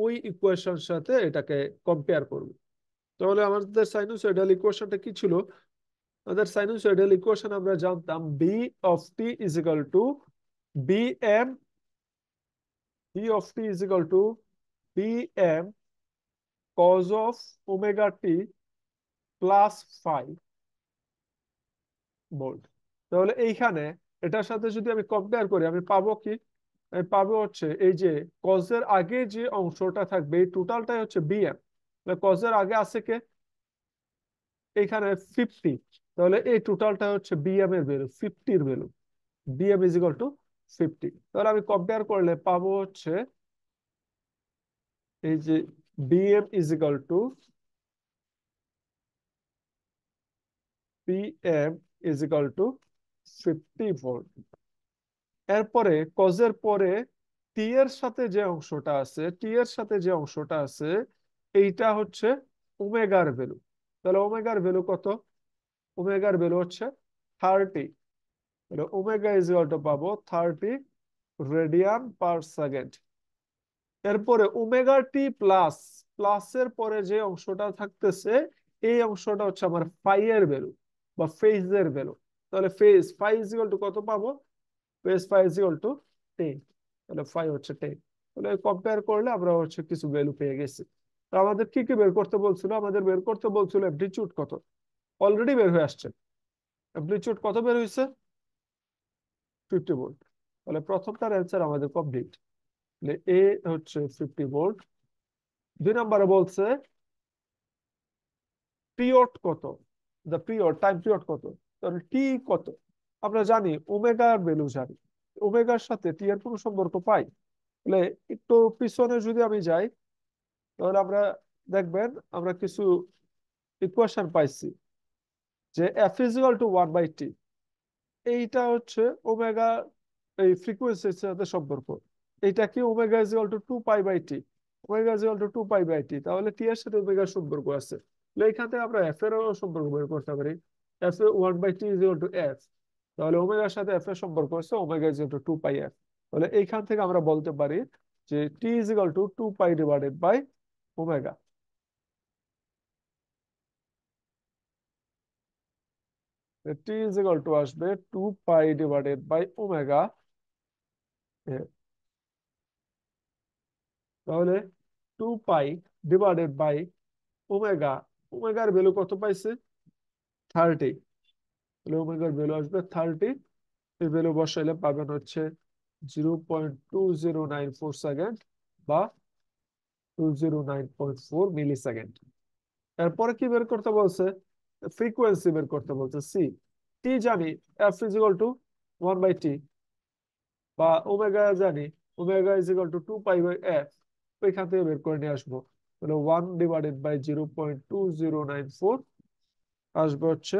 ওই ইকুয়েশন সাথে এটাকে কম্পেয়ার করব। তাহলে আমাদের সাইনোসয়েডাল ইকুয়েশনটা কি ছিল? আমাদের সাইনোসয়েডাল ইকুয়েশন আমরা জানতাম b of t is equal to bm, b of t is equal to bm cos of omega t plus 5 volt. তাহলে এইখানে এটার সাথে যদি আমি কম্পেয়ার করি, আমি পাবো কি? আমি পাবো হচ্ছে এই যে কজের আগে যে অংশটা থাকবে, এই টোটালটাই হচ্ছে বিএম। কজের আগে আছে কে? এখানে 50। তাহলে এই টোটালটা হচ্ছে বিএম এর ভ্যালু, 50 এর value. BM is equal two 50। তাহলে আমি কম্পেয়ার করলে পাবো হচ্ছে এই যে BM is equal two PM is equal two 50 volt. এরপরে কজের পরে টি এর সাথে যে অংশটা আছে, টি এর সাথে যে অংশটা আছে, এইটা হচ্ছে ওমেগার ভ্যালু। তাহলে ওমেগার ভ্যালু কত? ওমেগার ভ্যালু হচ্ছে 30। তাহলে ওমেগা ইজ ইকুয়াল টু পাবো 30 রেডিয়ান পার সেকেন্ড। এরপরে ওমেগা টি প্লাস, প্লাসের পরে যে অংশটা থাকতেছে, এই অংশটা হচ্ছে আমার ফাই এর ভ্যালু বা ফেজের ভ্যালু। তাহলে phase phi is equal to কত পাবো? Phase phi is equal to 10। তাহলে ফাই হচ্ছে 10। তাহলে কম্পেয়ার করলে আমরা হচ্ছে কিছু ভ্যালু পেয়ে গেছি। তো আমাদের কি কি বের করতে বলছিল? আমাদের বের করতে বলছিল অ্যামপ্লিটিউড কত, অলরেডি বের হয়ে আসছে। অ্যামপ্লিটিউড কত বের হয়েছে? 50 ভোল্ট। তাহলে প্রথমটার অ্যান্সার আমাদের কমপ্লিট। তাহলে এ হচ্ছে 50 ভোল্ট। 2 নম্বরে বলছে পিরিয়ড কত, দ্য পিরিয়ড টাইম পিরিয়ড কত। তাহলে টি কত? আমরা জানি ওমেগার ভ্যালু জানি, ওমেগার সাথে টি এর কোনো সম্পর্ক পাই? তাহলে একটু পিছনে যদি আমি যাই, তাহলে আমরা দেখবেন আমরা কিছু ইকুয়েশন পাইছি যে F is equal two 1/t। এইটা হচ্ছে ওমেগা, এই ফ্রিকোয়েন্সির সাথে সম্পর্ক। এইটা কি omega is equal two 2π/t, omega is equal two 2π/t, তাহলে টি এর সাথে ওমেগার সম্পর্ক আছে। তাহলে এখান থেকে আমরা এফ এর সম্পর্ক বের করতে পারি। F A 1/t is equal two F, তাহলে ওমেগার সাথে এফ এর সম্পর্ক আছে omega is equal two 2πf। তাহলে এইখান থেকে আমরা বলতে পারি যে t is equal to 2π divided by omega. T is equal to আসবে 2π ডিভাইডেড বাই ওমেগা। তাহলে 2π ডিভাইডেড বাই ওমেগা, ওমেগার ভ্যালু কত পাইছে? 30। তাহলে ওমেগার ভ্যালু আসবে 30। এই ভ্যালু বসাইলে পাবেন হচ্ছে 0.2094 বা 209.4 মিলি সেকেন্ড। এরপরে কি বের করতে বলছে? ফ্রিকোয়েন্সি বের করতে বলছে সি। টি জানি F is equal two 1/t, বা ওমেগা জানি omega is equal two 2π/f। ওইখান থেকে বের করে নিয়ে আসবো। তাহলে 1/0.2094 আসবে হচ্ছে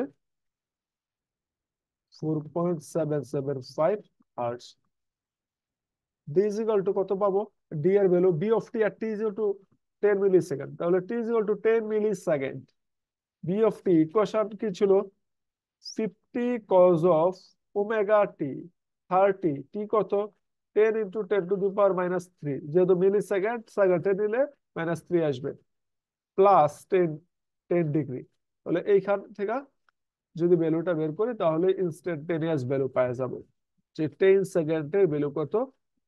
4.775 hertz. D is equal to কত পাবো? ডি এর ভ্যালু বি অফ টি আর t is equal to 10 millisecond. তাহলে t is equal to 10 millisecond. B of t equation কি ছিল? 50 cos of omega t 30। T কত? 10 into 10⁻³ যেহেতু মিলি second, সেকেন্ডে নিলে -3 আসবে, প্লাস 10 ডিগ্রি। তাহলে এইখান থেকে যদি ভ্যালুটা বের করি তাহলে ইনস্ট্যান্টেনিয়াস ভ্যালু পাওয়া যাবে যে 10 সেকেন্ডের ভ্যালু কত।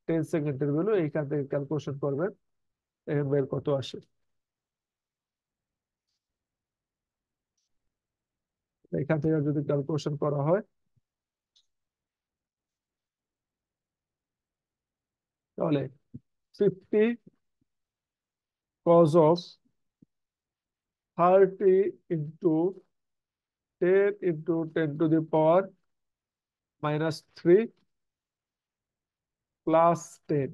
10 সেকেন্ডের ভ্যালু এইখান থেকে ক্যালকুলেশন করবেন, এখানে বের কত আসে। এখান থেকে যদি ক্যালকুলেশন করা হয় তাহলে 50 cos of 30 into 10 into 10⁻³ plus 10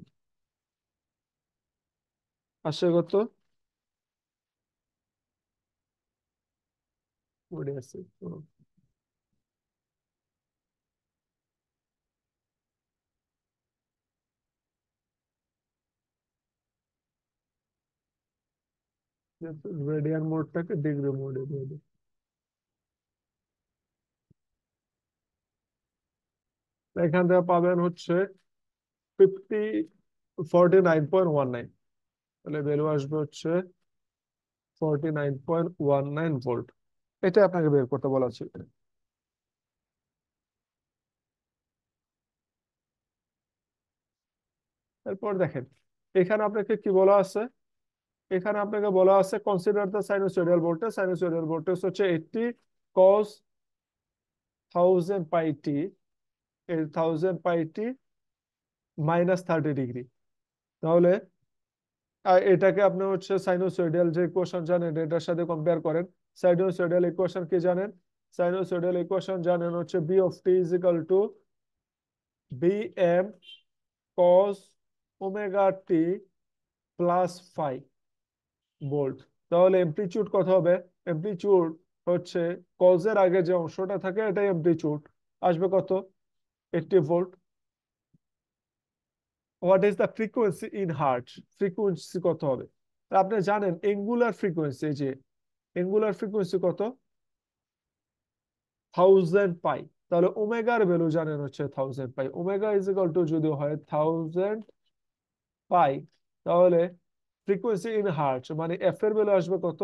আসে কত? মনে আছে? রেডিয়ান মোডটাকে ডিগ্রি মোডে দিয়ে দিই। এখান থেকে পাবেন হচ্ছে 49.19। তাহলে ভ্যালু আসবে হচ্ছে 49.19 ভোল্ট। এটা আপনাকে বের করতে বলা ছিল। এরপর দেখেন এখানে আপনাকে কি বলা আছে? এখানে আপনাকে বলা আছে consider the sinusoidal voltage. Sinusoidal voltage হচ্ছে 80 cos 1000πt, এই 1000πt -30 ডিগ্রি। তাহলে এটাকে আপনি হচ্ছে সাইনোসয়েডাল যে ইকুয়েশন জানেন এটার সাথে কম্পেয়ার করেন। সাইনোসয়েডাল ইকুয়েশন কি জানেন? সাইনোসয়েডাল ইকুয়েশন জানেন হচ্ছে B of T is equal to bm cos omega T plus phi volt. তাহলে এমপ্লিটিউড কত হবে? এমপ্লিটিউড হচ্ছে কজ এর আগে যে অংশটা থাকে এটাই এমপ্লিটিউড, আসবে কত? 80 volt. What is the frequency in hertz? Frequency কত হবে? আপনি জানেন এঙ্গুলার ফ্রিকোয়েন্সি, যে এঙ্গুলার ফ্রিকোয়েন্সি কত? 1000π। তাহলে ওমেগার ভ্যালু জানেন হচ্ছে 1000π। ওমেগা ইজ ইকুয়াল টু যদি হয় 1000π, তাহলে ফ্রিকোয়েন্সি ইন হার্টজ মানে এফ এর ভ্যালু আসবে কত?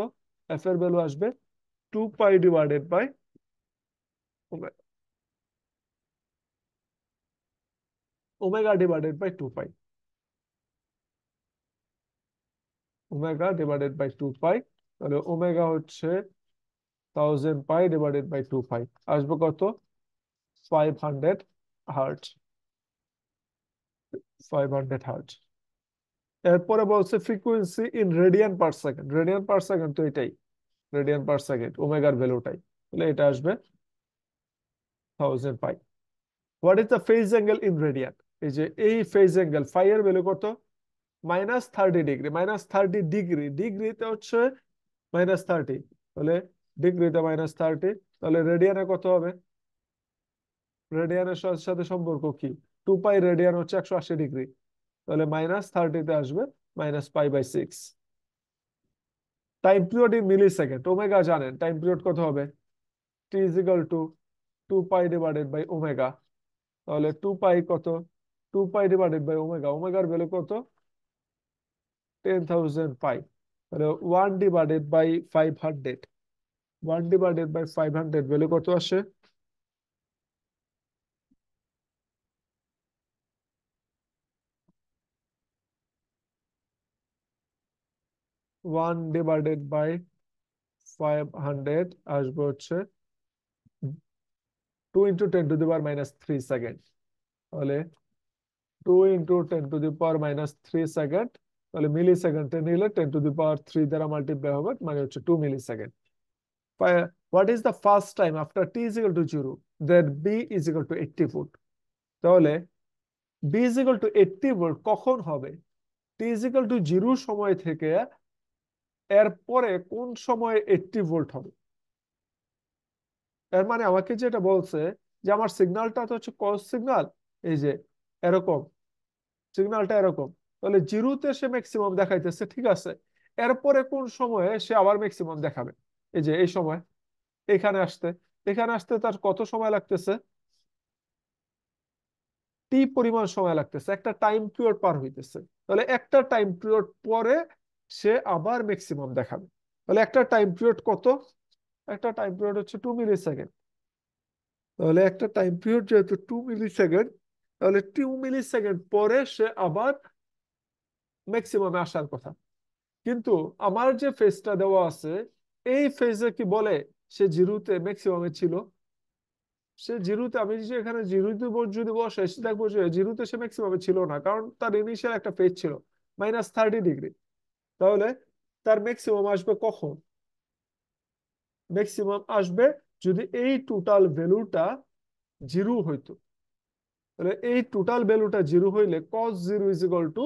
এফ এর ভ্যালু আসবে 2π divided by omega divided by 2π। Omega divided by 2π। তাহলে ওমেগা হচ্ছে 1000 পাই ডিভাইডেড বাই 2 পাই আসবে কত 500 হার্টজ 500 হার্টজ এরপরে বলছে frequency in radian per second তো এটাই রেডিয়ান পার সেকেন্ড ওমেগার ভ্যালুটাই তাহলে এটা আসবে 1000 pi what is the phase angle in radian এই যে এই ফেজ অ্যাঙ্গেল ফাই এর ভ্যালু কত -30 ডিগ্রি ডিগ্রিতে হচ্ছে -30 তাহলে ডিগ্রিতে -30 তাহলে রেডিয়ানে কত হবে রেডিয়ানের সাথে সম্পর্ক কি 2 পাই রেডিয়ান হচ্ছে 180 ডিগ্রি তাহলে -30 তে আসবে -π/6 time period in millisecond omega জানেন টাইম পিরিয়ড কত হবে t is equal to 2 pi divided by omega তাহলে 2 পাই কত 2 পাই ডিভাইডেড বাই ওমেগা ওমেগার ভ্যালু কত 10,000 পাই তাহলে 1 divided by 500 1 divided by 500 value কত আসে 1 ডিভাইডেড বাই 500 আসবে হচ্ছে 2 into 10 to the power -3 second তাহলে 2 into 10 to the power -3 second তাহলে মিলি সেকেন্ডে নিলে 10 টু দি পাওয়ার 3 দ্বারা মাল্টিপ্লাই হবে মানে হচ্ছে 2 millisecond what is the first time after t is equal to 0 that b is equal to 80 volt তাহলে b is equal to 80 volt কখন হবে t ইজ ইকুয়াল টু 0 সময় থেকে এর পরে কোন সময়ে 80 ভোল্ট হবে এর মানে আমাকে যেটা বলছে যে আমার সিগন্যালটা তো হচ্ছে কস সিগন্যাল এই যে এরকম সিগন্যালটা এরকম তাহলে জিরোতে সে ম্যাক্সিমাম দেখাইতেছে ঠিক আছে এরপরে কোন সময়ে সে আবার ম্যাক্সিমাম দেখাবে এই যে এই সময় এখানে আসতে তার কত সময় লাগতেছে টি পরিমাণ সময় লাগতেছে একটা টাইম পিরিয়ড পার হইতেছে তাহলে একটা টাইম পিরিয়ড পরে সে আবার ম্যাক্সিমাম দেখাবে তাহলে একটা টাইম পিরিয়ড কত একটা টাইম পিরিয়ড হচ্ছে 2 মিলি সেকেন্ড তাহলে একটা টাইম পিরিয়ড যেহেতু 2 মিলি সেকেন্ড তাহলে 2 মিলি সেকেন্ড পরে সে আবার ম্যাক্সিমামে আসার কথা কিন্তু আমার যে ফেজটা দেওয়া আছে এই ফেজে কি বলে সে জিরোতে ম্যাক্সিমামে ছিল সে জিরোতে আমি যে এখানে জিরোতে যদি বসে দেখবো যে জিরোতে সে ম্যাক্সিমামে ছিল না কারণ তার ইনিশিয়াল একটা ফেজ ছিল -30 ডিগ্রি তাহলে তার ম্যাক্সিমাম আসবে কখন ম্যাক্সিমাম আসবে যদি এই টোটাল ভ্যালুটা জিরো হইতো তাহলে এই টোটাল ভ্যালুটা জিরো হইলে cos 0 is equal two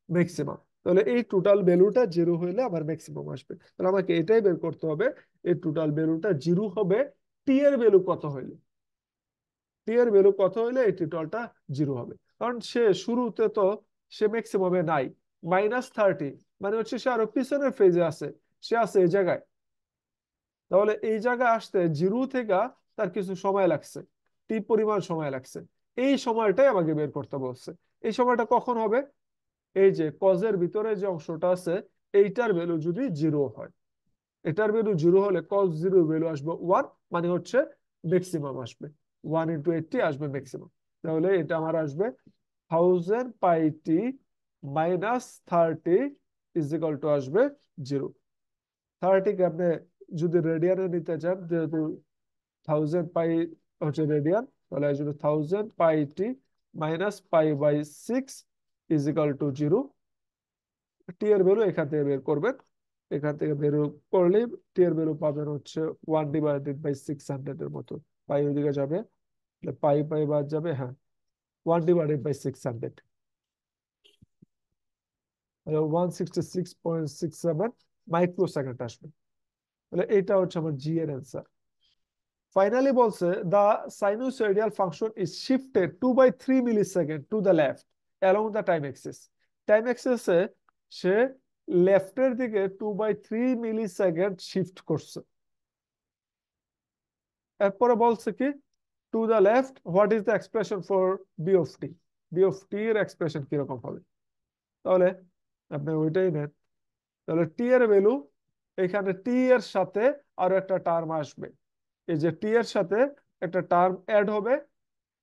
maximum তাহলে এই টোটাল ভ্যালুটা জিরো হইলে আমার ম্যাক্সিমাম আসবে তাহলে আমাকে এটাই বের করতে হবে এই টোটাল ভ্যালুটা জিরো হবে টি এর ভ্যালু কত হইলে টি এর ভ্যালু কত হইলে এই টোটালটা জিরো হবে কারণ সে শুরুতে তো সে ম্যাক্সিমামে নাই -30 মানে হচ্ছে সে আরো পিছনের ফেজে আছে সে আছে এই জায়গায় তাহলে এই জায়গায় আসতে জিরো থেকে তার কিছু সময় লাগছে টি পরিমাণ সময় লাগছে এই সময়টাই আমাকে বের করতে বলছে এই সময়টা কখন হবে এই যে কজের ভিতরে যে অংশটা আছে এইটার ভ্যালু যদি জিরো হয় এটার ভ্যালু জিরো হলে cos 0 ভ্যালু আসবে 1 মানে হচ্ছে ম্যাক্সিমাম আসবে 1 ইন্টু 80 আসবে ম্যাক্সিমাম তাহলে এটা আমার আসবে 1000 pi T -30 is equal to আসবে 0 30 কে আপনি যদি রেডিয়ানে নিতে চান যেহেতু 1000 পাই হচ্ছে রেডিয়ান তাহলে আসবে 1000 pi T -π/6 is equal to 0 টি এর ভ্যালু এখান থেকে বের করবেন এখান থেকে বের করলে টি এর ভ্যালু পাবেন হচ্ছে 1 ডিভাইডেড বাই 600 এর মতো পাই ওইদিকে যাবে পাই পাই বাদ যাবে হ্যাঁ 1 ডিভাইডেড বাই 600 166.67 মাইক্রোসেকেন্ড আসবে তাহলে এটা হচ্ছে আমার জি এর অ্যান্সার ফাইনালি বলছে the sinusoidal function is shifted 2/3 millisecond to the left along the time axis time এক্সিসে সে লেফটের দিকে 2/3 মিলিসেকেন্ড শিফট করছে এরপরে বলছে কি to the left what is the expression for b of t এর এক্সপ্রেশন কিরকম হবে তাহলে আপনি ওইটাই নেন তাহলে টি এর ভ্যালু এখানে টি এর সাথে আরো একটা টার্ম আসবে এই যে টি এর সাথে একটা টার্ম অ্যাড হবে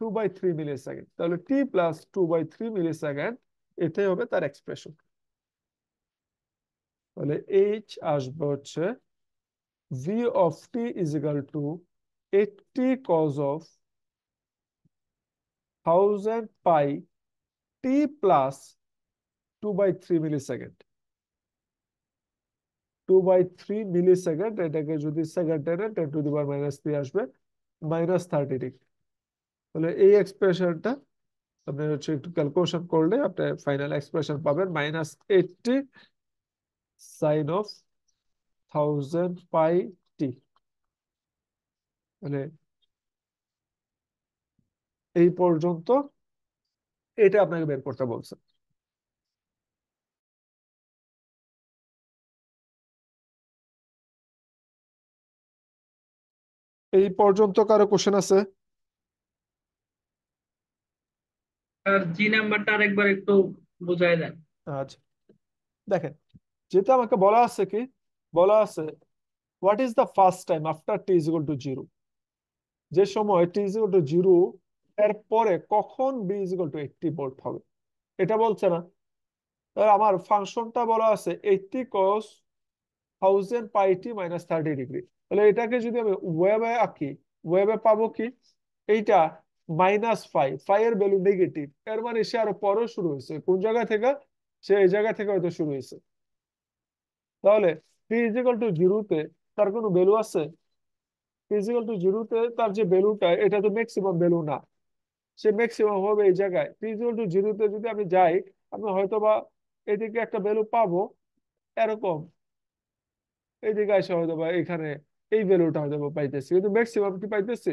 2/3 মিলিসেকেন্ড তাহলে টি প্লাস 2/3 মিলিসেকেন্ড এটাই হবে তার এক্সপ্রেশন তাহলে এইচ আসবে হচ্ছে V of T is equal two 80 cos of 1000 pi t plus 2/3 millisecond. 2/3 millisecond, এটাকে যদি সেকেন্ডে নেন 10⁻³ আসবে, -30 ডিগ্রি। তাহলে এই এক্সপ্রেশনটা আপনি হচ্ছে একটু ক্যালকুলেশন করলে আপনি ফাইনাল এক্সপ্রেশন পাবেন -80 সাইন অফ 1000 পাই টি। মানে এই পর্যন্ত এটা আপনাকে বের করতে বলছে। এই পর্যন্ত কারো কোশ্চেন আছে? আর জি নাম্বারটা আরেকবার একটু বুঝাই দেন। আচ্ছা, দেখেন, যেটা আমাকে বলা আছে কি, বলা আছে what is the first time after T is equal to 0, যে সময় টি ইজ ইকুয়াল টু 0 এর পরে কখন B is equal to 80 volt হবে, এটা বলছে না। তাহলে আমার ফাংশনটা বলা আছে 80 cos 1000 পাই টি -30 ডিগ্রি। তাহলে এটাকে যদি আমি ওয়েবে আঁকি, ওয়েবে পাবো কি, এইটা -5 এর ভ্যালু নেগেটিভ, এর মানে সে আরো পরে শুরু হয়েছে, কোন জায়গা থেকে, সে এই জায়গা থেকে হয়তো শুরু হয়েছে। তাহলে টি ইজ ইকুয়াল টু 0-তে তার কোনো ভ্যালু আছে? টি ইজ ইকুয়াল টু 0-তে তার যে ভ্যালুটা, এটা তো ম্যাক্সিমাম ভ্যালু না, সে ম্যাক্সিমাম হবে এই জায়গায়। টি ইজ ইকুয়াল টু 0-তে যদি আমি যাই, আমি হয়তো বা এদিকে একটা ভ্যালু পাবো এরকম, এইদিকে আসে হয়তো বা এখানে এই ভ্যালুটা হয়তো বা পাইতেছি, কিন্তু ম্যাক্সিমাম কি পাইতেছি?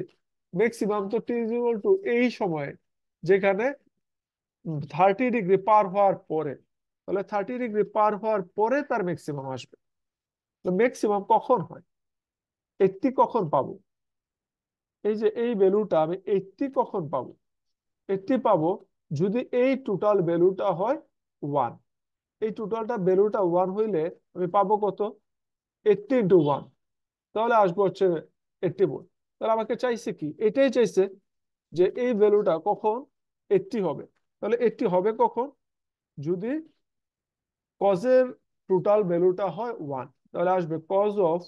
ম্যাক্সিমাম তো টি ইজ ইকুয়াল টু এই সময়ে, যেখানে 30 ডিগ্রি পার হওয়ার পরে। তাহলে 30 ডিগ্রি পার হওয়ার পরে তার ম্যাক্সিমাম আসবে। তো ম্যাক্সিমাম কখন হয়, 80 কখন পাবো? এই যে এই ভ্যালুটা আমি 80 কখন পাবো? 80 পাবো যদি এই টোটাল ভ্যালুটা হয় 1। এই টোটালটা ভ্যালুটা 1 হইলে আমি পাবো কত? 80 ইন্টু 1, তাহলে আসবো হচ্ছে 80 ভোল্ট। তাহলে আমাকে চাইছে কি, এটাই চাইছে যে এই ভ্যালুটা কখন 80 হবে। তাহলে 80 হবে কখন? যদি কজের টোটাল ভ্যালুটা হয় 1, তাহলে আসবে cos of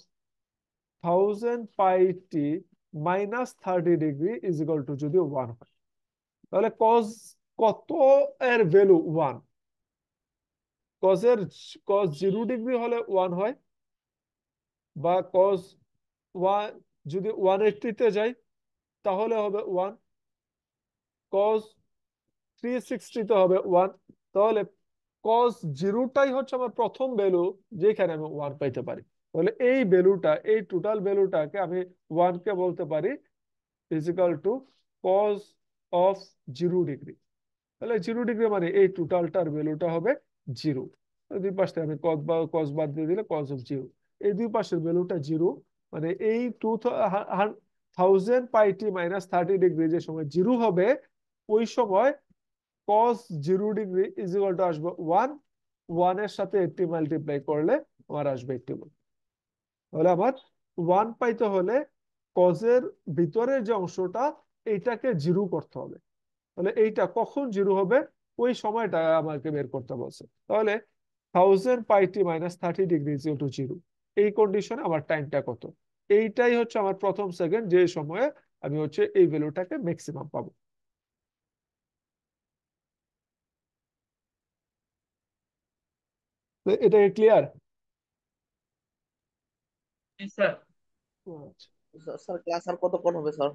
1000 pi T -30 degree is equal to যদি 1 হয়, তাহলে কজ কত এর ভ্যালু 1? কজের কজ 0 ডিগ্রি হলে 1 হয়, বা কজ 1 যদি 180-তে যাই তাহলে হবে 1, কজ 360-তে হবে 1। তাহলে কজ 0টাই হচ্ছে আমার প্রথম ভ্যালু, যেখানে আমি 1 পাইতে পারি। তাহলে এই ভ্যালুটা, এই টোটাল ভ্যালুটাকে আমি 1 কে বলতে পারি is equal to cos of 0 degree. তাহলে 0 ডিগ্রি মানে এই টোটালটার ভ্যালুটা হবে 0। দুই পাশে আমি কজ বাদ দিয়ে দিলে কজ অফ 0, এই দুই পাশের ভ্যালুটা 0, মানে এই 1000 পাই টি -30 ডিগ্রি যে সময় 0 হবে, ওই সময় cos 0 degree is equal to আসবে 1, 1 এর সাথে 80 মাল্টিপ্লাই করলে আমার আসবে 80 ভোল্ট। তাহলে আমার 1 পাইতে হলে কজের ভিতরের যে অংশটা, এইটাকে 0 করতে হবে। তাহলে এইটা কখন 0 হবে, ওই সময়টা আমাকে বের করতে বলছে। তাহলে 1000 pi T -30 degree is equal to 0, এই কন্ডিশনে আমার টাইমটা কত? এইটাই হচ্ছে আমার প্রথম সেকেন্ড, যে সময়ে আমি হচ্ছে এই ভ্যালুটাকে ম্যাক্সিমাম পাবো। তো এটা ক্লিয়ার? জি স্যার। আচ্ছা, স্যার ক্লাস আর কতক্ষণ হবে স্যার?